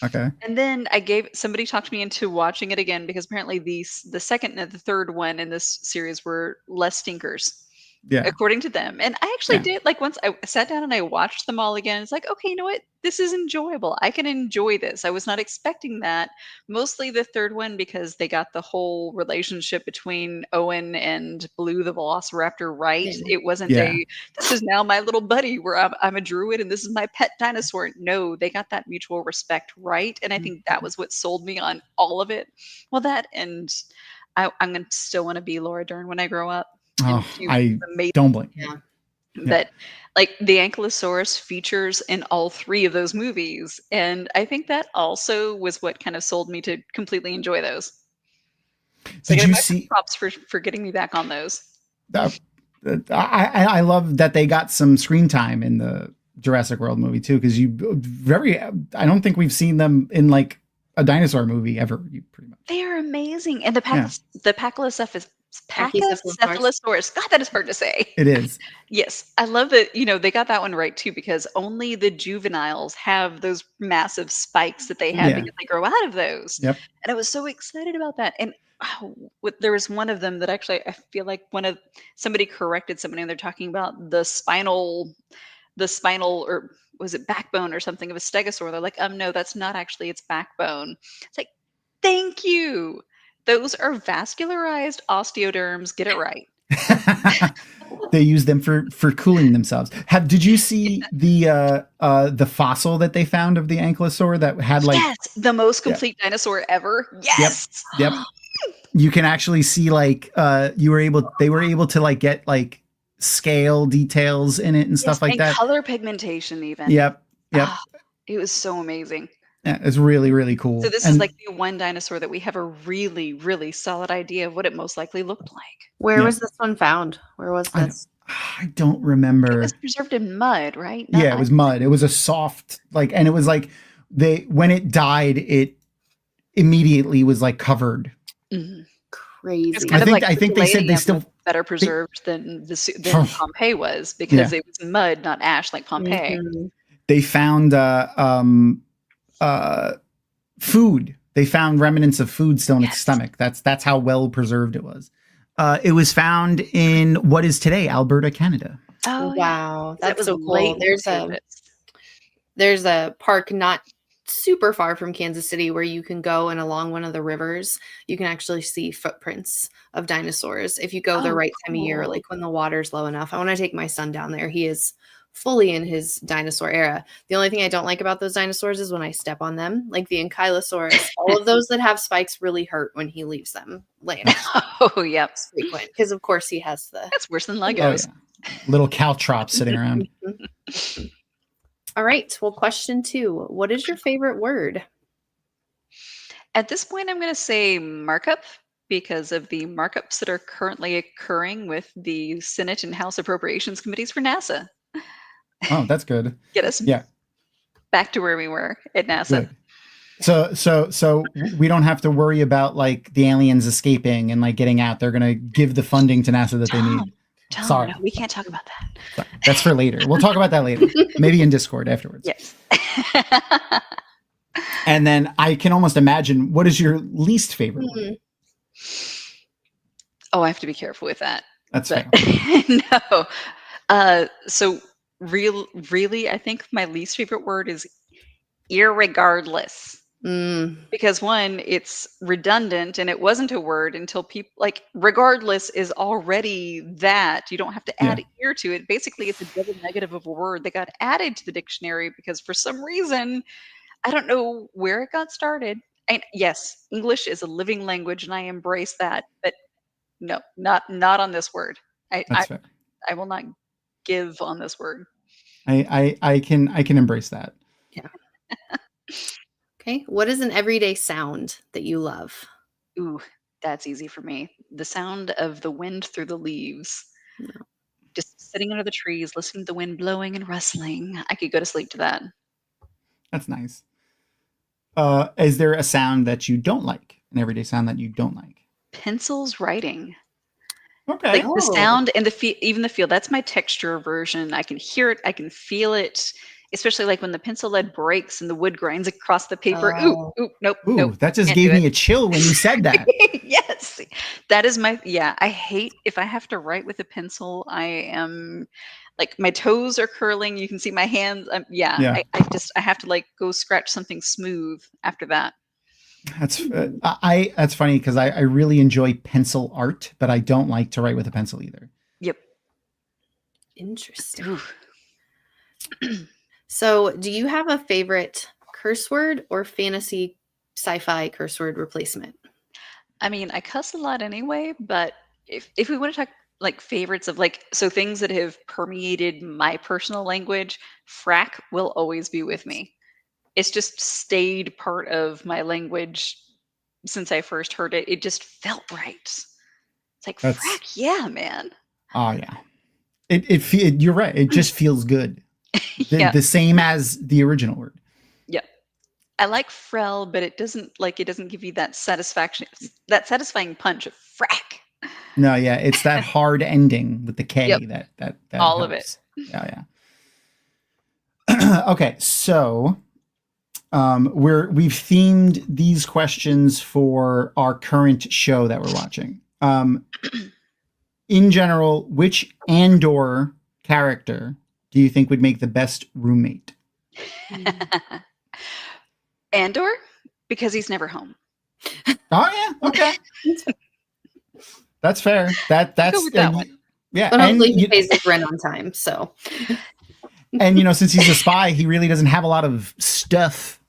okay. And then somebody talked me into watching it again because apparently the second and the third one in this series were less stinkers, Yeah. according to them. And I actually Yeah. did, like, once I sat down and I watched them all again, it's like, okay, you know what? This is enjoyable. I can enjoy this. I was not expecting that. Mostly the third one because they got the whole relationship between Owen and Blue the Velociraptor right. Yeah. It wasn't Yeah. this is now my little buddy where I'm a druid and this is my pet dinosaur. No, they got that mutual respect right. And I think that was what sold me on all of it. Well, that and I'm going to still want to be Laura Dern when I grow up. Oh, She was I amazing. don't blame. Yeah. But like the Ankylosaurus features in all three of those movies. And I think that also was what kind of sold me to completely enjoy those. So Did I you gotta see? props for getting me back on those. I love that they got some screen time in the Jurassic World movie too, because I don't think we've seen them in like a dinosaur movie ever. Pretty much. They are amazing. And the Pachycephalosaurus. Pachycephalosaurus. God, that is hard to say. It is. Yes, I love that, they got that one right too, because only the juveniles have those massive spikes that they have Yeah. because they grow out of those. Yep. And I was so excited about that. And there was one of them that actually I feel like somebody corrected somebody and they're talking about the spinal or was it backbone or something of a stegosaur. They're like, no, that's not actually its backbone. It's like, thank you. Those are vascularized osteoderms. Get it right. They use them for cooling themselves. Did you see the fossil that they found of the ankylosaur that had like yes, the most complete dinosaur ever. Yes. Yep. You can actually see like they were able to like get like scale details in it and stuff like and that. Color pigmentation even. Yep. It was so amazing. Yeah, it's really, really cool. So this is like the one dinosaur that we have a really, really solid idea of what it most likely looked like. Where was this one found? Where was this? I don't remember. It was preserved in mud, right? Yeah, it was mud. It was a soft, like, and it was like when it died, it immediately was like covered. Mm-hmm. Crazy. It's kind I think they said they still better preserved than Pompeii was because it was mud, not ash like Pompeii. Mm-hmm. They found food. They found remnants of food still in its stomach. That's how well preserved it was. It was found in what is today Alberta, Canada. Oh wow, that's so cool. late There's a park not super far from Kansas City where you can go, and along one of the rivers you can actually see footprints of dinosaurs if you go the right time of year, like when the water's low enough. I want to take my son down there. He is fully in his dinosaur era. The only thing I don't like about those dinosaurs is when I step on them, like the Ankylosaurus. All of those that have spikes really hurt when he leaves them laying. Oh, yep. Frequent, because of course he has That's worse than Legos. Oh, yeah. Little caltrops sitting around. All right. Well, question 2. What is your favorite word? At this point, I'm going to say markup because of the markups that are currently occurring with the Senate and House Appropriations Committees for NASA. Oh, that's good. Get us back to where we were at NASA. Good. So we don't have to worry about like the aliens escaping and like getting out. They're going to give the funding to NASA that they need. Sorry. No, we can't talk about that. Sorry. That's for later. We'll talk about that later. Maybe in Discord afterwards. Yes. And then I can almost imagine, what is your least favorite word? Oh, I have to be careful with that. That's fair. No. So really, I think my least favorite word is irregardless. Because one, it's redundant and it wasn't a word until people like regardless is already that. You don't have to Yeah. add ear to it. Basically, it's a double negative of a word that got added to the dictionary because for some reason, I don't know where it got started. And yes, English is a living language and I embrace that. But no, not on this word. I I, That's fair. I will not give on this word. I can embrace that. Yeah. Okay. What is an everyday sound that you love? Ooh, that's easy for me. The sound of the wind through the leaves. No. Just sitting under the trees, listening to the wind blowing and rustling. I could go to sleep to that. That's nice. Is there a sound that you don't like? An everyday sound that you don't like? Pencils writing. Okay. Like the Oh. sound and even the feel. That's my texture version. I can hear it. I can feel it. Especially like when the pencil lead breaks and the wood grinds across the paper. Oh. Ooh, nope, Ooh, nope. that just Can't gave do me a chill when you said that. it. Yes. That is I hate if I have to write with a pencil. I am like my toes are curling. You can see my hands. Yeah. I have to like go scratch something smooth after that. That's funny because I really enjoy pencil art, but I don't like to write with a pencil either. Yep. Interesting. Ooh. So, do you have a favorite curse word or fantasy sci-fi curse word replacement? I mean, I cuss a lot anyway, but if we want to talk like favorites of like so things that have permeated my personal language, frack will always be with me. It's just stayed part of my language since I first heard it. It just felt right. It's like That's frack, yeah, man. oh yeah. You're right. It just feels good. Yeah, The same as the original word. yeah. I like frel, but it doesn't give you that satisfying punch of frack. No, yeah, it's that hard ending with the K Yep, that all of it. helps. Yeah, yeah. Okay, so we've themed these questions for our current show that we're watching. In general, which Andor character do you think would make the best roommate? Andor, because he's never home. Oh yeah, okay. That's fair. That's Go with that one. Yeah, But and hopefully he pays his rent on time. So, and since he's a spy, he really doesn't have a lot of stuff.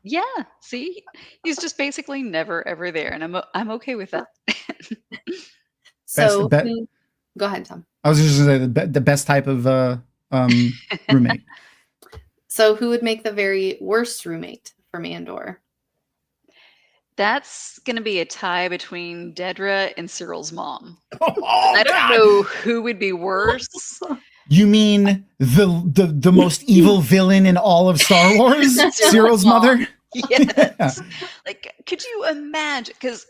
Yeah, see, he's just basically never ever there, and I'm okay with that. so Best, go ahead, Tom. I was just going to say the best type of roommate. So, who would make the very worst roommate from Andor? That's gonna be a tie between Dedra and Cyril's mom. Oh, I don't know who would be worse. You mean the most evil villain in all of Star Wars? Cyril's mother? Yes. Yeah. Like, could you imagine? Because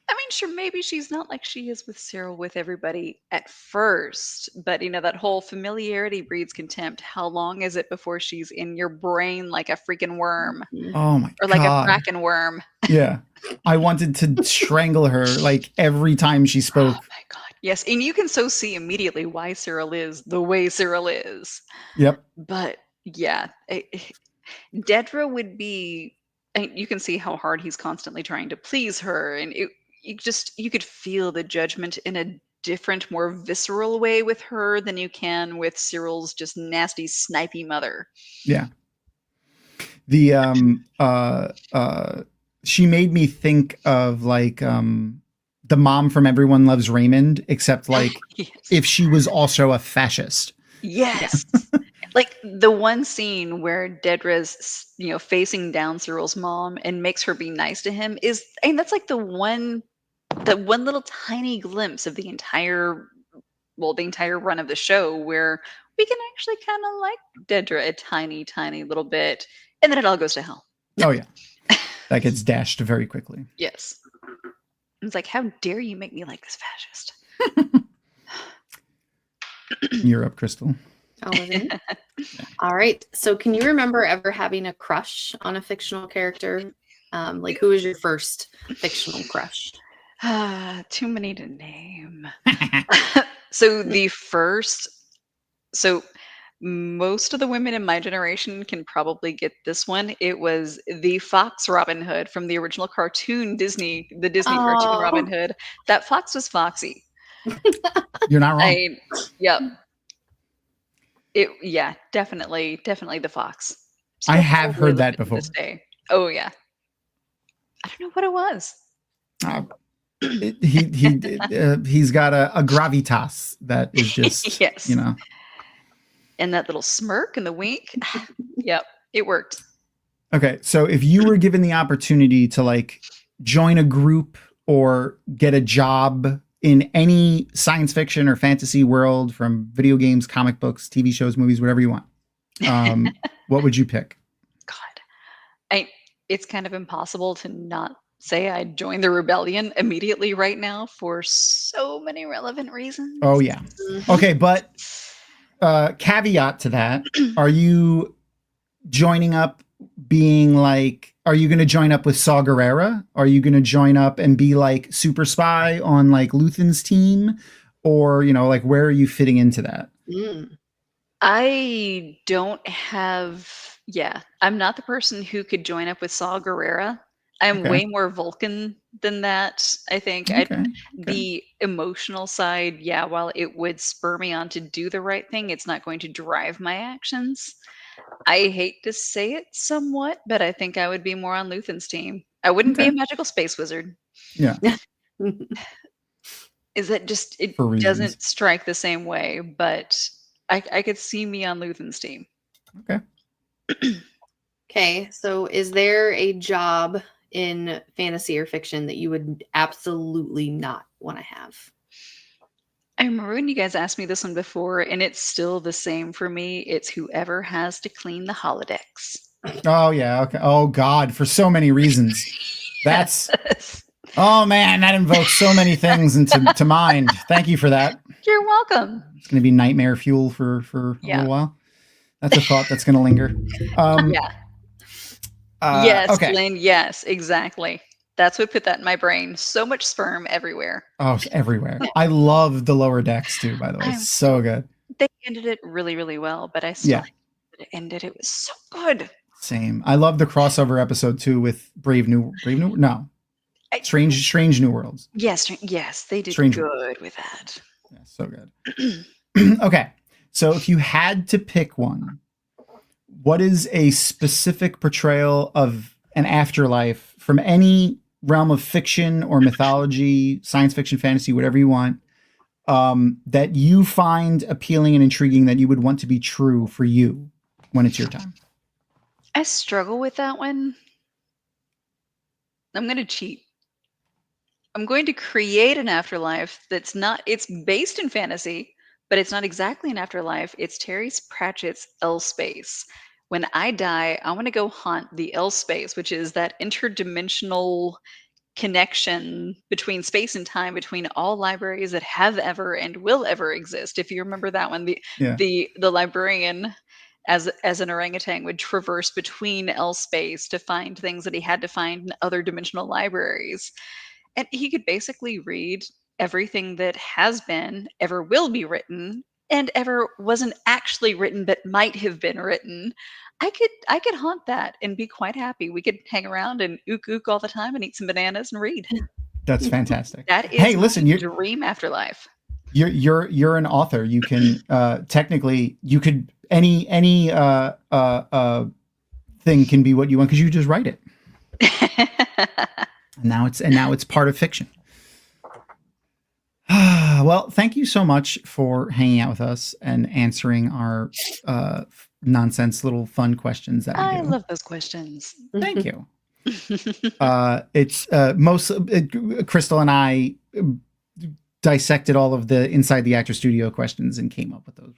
I mean, sure, maybe she's not like she is with Cyril with everybody at first, but that whole familiarity breeds contempt. How long is it before she's in your brain like a freaking worm Oh my or like God. a kraken worm? Yeah. I wanted to strangle her like every time she spoke. Oh my God. Yes. And you can so see immediately why Cyril is the way Cyril is. Yep. But yeah, Dedra would be, you can see how hard he's constantly trying to please her. And you could feel the judgment in a different, more visceral way with her than you can with Cyril's just nasty, snipey mother. Yeah. The she made me think of like the mom from Everyone Loves Raymond, except like Yes. if she was also a fascist. Yes. Like the one scene where Dedra's, facing down Cyril's mom and makes her be nice to him that's like the one little tiny glimpse of the entire run of the show where we can actually kind of like Dedra a tiny, tiny little bit, and then it all goes to hell. Oh yeah. That gets dashed very quickly. Yes. It's like, how dare you make me like this fascist? You're up, Crystal. All right. So, can you remember ever having a crush on a fictional character? Like, who was your first fictional crush? Too many to name. So most of the women in my generation can probably get this one. It was the Fox Robin Hood from the original cartoon the Disney cartoon Robin Oh, Hood. That fox was foxy. You're not wrong. Yep. Yeah, definitely the fox. I Still have totally heard that live it to before. this day. Oh yeah. I don't know what it was. He's got a gravitas that is just, Yes. you know. And that little smirk and the wink. Yep, it worked. Okay, so if you were given the opportunity to like join a group or get a job in any science fiction or fantasy world, from video games, comic books, TV shows, movies, whatever you want, what would you pick? God, it's kind of impossible to not say I'd join the rebellion immediately right now for so many relevant reasons. Oh yeah. Okay, but caveat to that, are you joining up being like, are you going to join up with Saw Gerrera? Are you going to join up and be like super spy on like Luthen's team? Or, you know, like, where are you fitting into that? I don't have, I'm not the person who could join up with Saw Gerrera. I'm way more Vulcan than that, I think. The emotional side, while it would spur me on to do the right thing, it's not going to drive my actions. I hate to say it somewhat, but I think I would be more on Luthen's team. I wouldn't be a magical space wizard. Yeah. Is that just, it For reasons. doesn't strike the same way, but I could see me on Luthen's team. Okay. Okay, so is there a job in fantasy or fiction that you would absolutely not want to have? I remember when you guys asked me this one before, and it's still the same for me. It's whoever has to clean the holodecks. Oh yeah. Okay. Oh God, for so many reasons. That's. Oh man, that invokes so many things into mind. Thank you for that. You're welcome. It's going to be nightmare fuel for a little while. That's a thought that's going to linger. Yes, okay. Lynn. Yes, exactly. That's what put that in my brain. So much sperm everywhere. Oh, it's everywhere. I love the lower decks too, by the way. So good. They ended it really, really well, but I still it ended. It was so good. Same. I love the crossover episode too with Strange New Worlds. Yes, they did good with that. Yeah, so good. Okay. So if you had to pick one, what is a specific portrayal of an afterlife from any realm of fiction or mythology, science fiction, fantasy, whatever you want, that you find appealing and intriguing, that you would want to be true for you when it's your time? I struggle with that one. I'm going to cheat. I'm going to create an afterlife that's not, it's based in fantasy, but it's not exactly an afterlife. It's Terry Pratchett's L space. When I die, I want to go haunt the L space, which is that interdimensional connection between space and time, between all libraries that have ever and will ever exist. If you remember that one, the librarian as an orangutan would traverse between L space to find things that he had to find in other dimensional libraries. And he could basically read everything that has been, ever will be written, and ever wasn't actually written but might have been written. I could haunt that and be quite happy. We could hang around and ook all the time and eat some bananas and read. That's fantastic. That is your dream afterlife. You're an author. You can technically you could any thing can be what you want because you just write it. and now it's part of fiction. Well, thank you so much for hanging out with us and answering our nonsense little fun questions that we do. I love those questions. Thank you. It's Crystal and I dissected all of the Inside the Actor Studio questions and came up with those,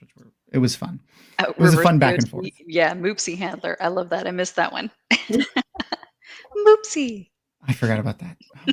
it was fun. It was a fun back and forth. Yeah, Moopsie Handler. I love that. I missed that one. Moopsie. I forgot about that. Oh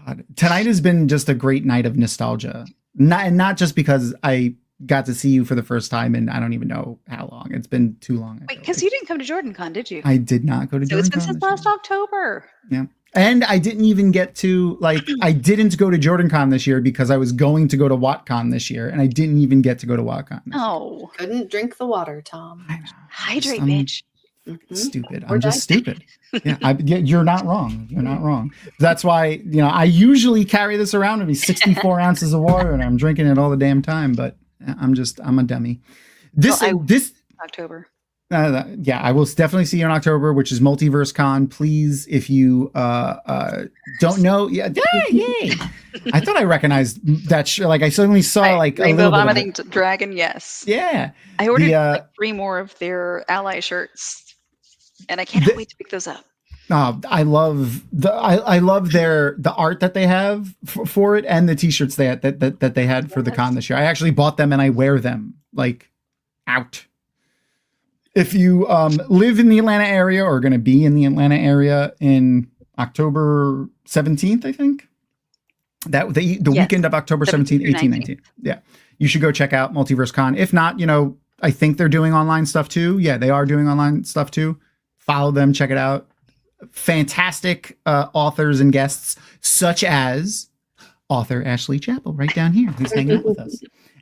God. Tonight has been just a great night of nostalgia. Not just because I got to see you for the first time and I don't even know how long. It's been too long. Wait, because you didn't come to JordanCon, did you? I did not go to JordanCon. So it's been since last October. Yeah. And I didn't even get to, I didn't go to JordanCon this year because I was going to go to WattCon this year, and I didn't even get to go to WattCon this year. Oh, Couldn't drink the water, Tom. I know. hydrate, I'm bitch. stupid. Or I'm just die. stupid. Yeah, you're not wrong. You're not wrong. That's why, I usually carry this around with me, 64 ounces of water, and I'm drinking it all the damn time, but I'm a dummy. This October. Yeah, I will definitely see you in October, which is Multiverse Con. Please, if you don't know, yay! I thought I recognized that. I suddenly saw a Rainbow little Vomiting bit of it. Dragon. Yes. Yeah, I ordered 3 more of their ally shirts, and I cannot wait to pick those up. I love the art that they have for it, and the t-shirts that they had for the con this year. I actually bought them and I wear them out. If you live in the Atlanta area or are going to be in the Atlanta area in October 17th, I think that the weekend of October 17th, 18th, 19th. Yeah. You should go check out Multiverse Con. If not, I think they're doing online stuff too. Yeah, they are doing online stuff too. Follow them, check it out. Fantastic authors and guests, such as author Ashley Chappell right down here, who's hanging out with us.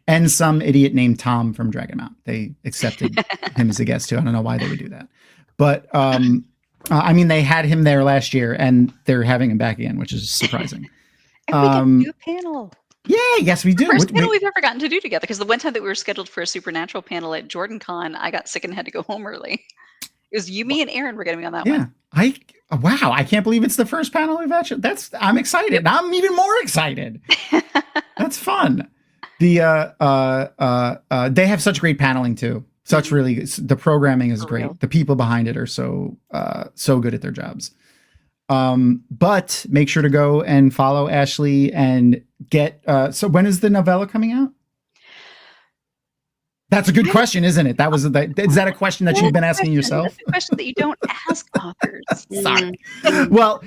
And some idiot named Tom from Dragonmount. They accepted him as a guest too. I don't know why they would do that. But they had him there last year and they're having him back again, which is surprising. And we get a new panel. Yeah, yes, we do. First panel we've ever gotten to do together, because the one time that we were scheduled for a supernatural panel at JordanCon, I got sick and had to go home early. It was you, me, and Aaron were going to be on that one. Wow, I can't believe it's the first panel we've actually. I'm excited. Yep. I'm even more excited. That's fun. They have such great paneling too. The programming is great. Real. The people behind it are so good at their jobs. But make sure to go and follow Ashley and get. So when is the novella coming out? That's a good question, isn't it? Is that a question that you've been asking yourself? That's a question that you don't ask authors. Sorry. Well,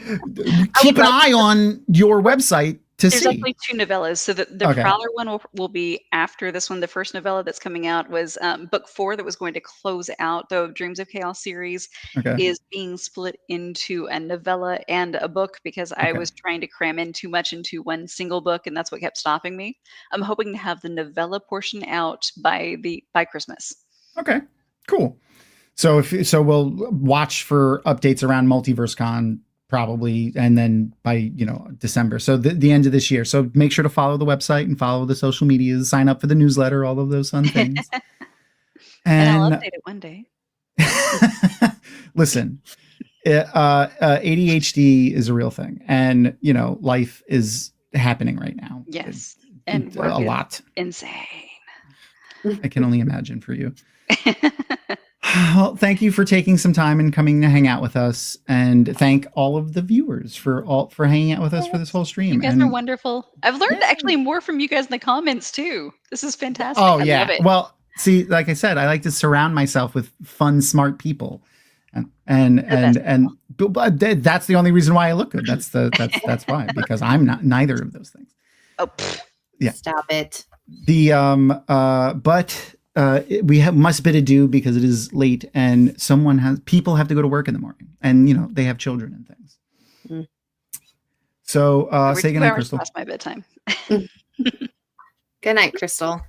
keep an eye on your website to see. There's actually 2 novellas. So the Prowler one will be after this one. The first novella that's coming out was book 4 that was going to close out the Dreams of Chaos series is being split into a novella and a book, because I was trying to cram in too much into one single book, and that's what kept stopping me. I'm hoping to have the novella portion out by Christmas. Okay, cool. So we'll watch for updates around Multiverse Con probably, and then by December, so the end of this year. So make sure to follow the website and follow the social medias, sign up for the newsletter, all of those fun things. and I'll update it one day. Listen, ADHD is a real thing, and life is happening right now. Yes, and a lot. Insane. I can only imagine for you. Well, thank you for taking some time and coming to hang out with us, and thank all of the viewers for hanging out with us for this whole stream. You guys are wonderful. I've learned actually more from you guys in the comments too. This is fantastic. Oh, I love it. Well, see, like I said, I like to surround myself with fun, smart people, and that's the only reason why I look good. That's why, because I'm not neither of those things. Oh, yeah. Stop it. We must bid adieu because it is late, and people have to go to work in the morning, and they have children and things. So say goodnight, Crystal. Past my bedtime. Good night, Crystal.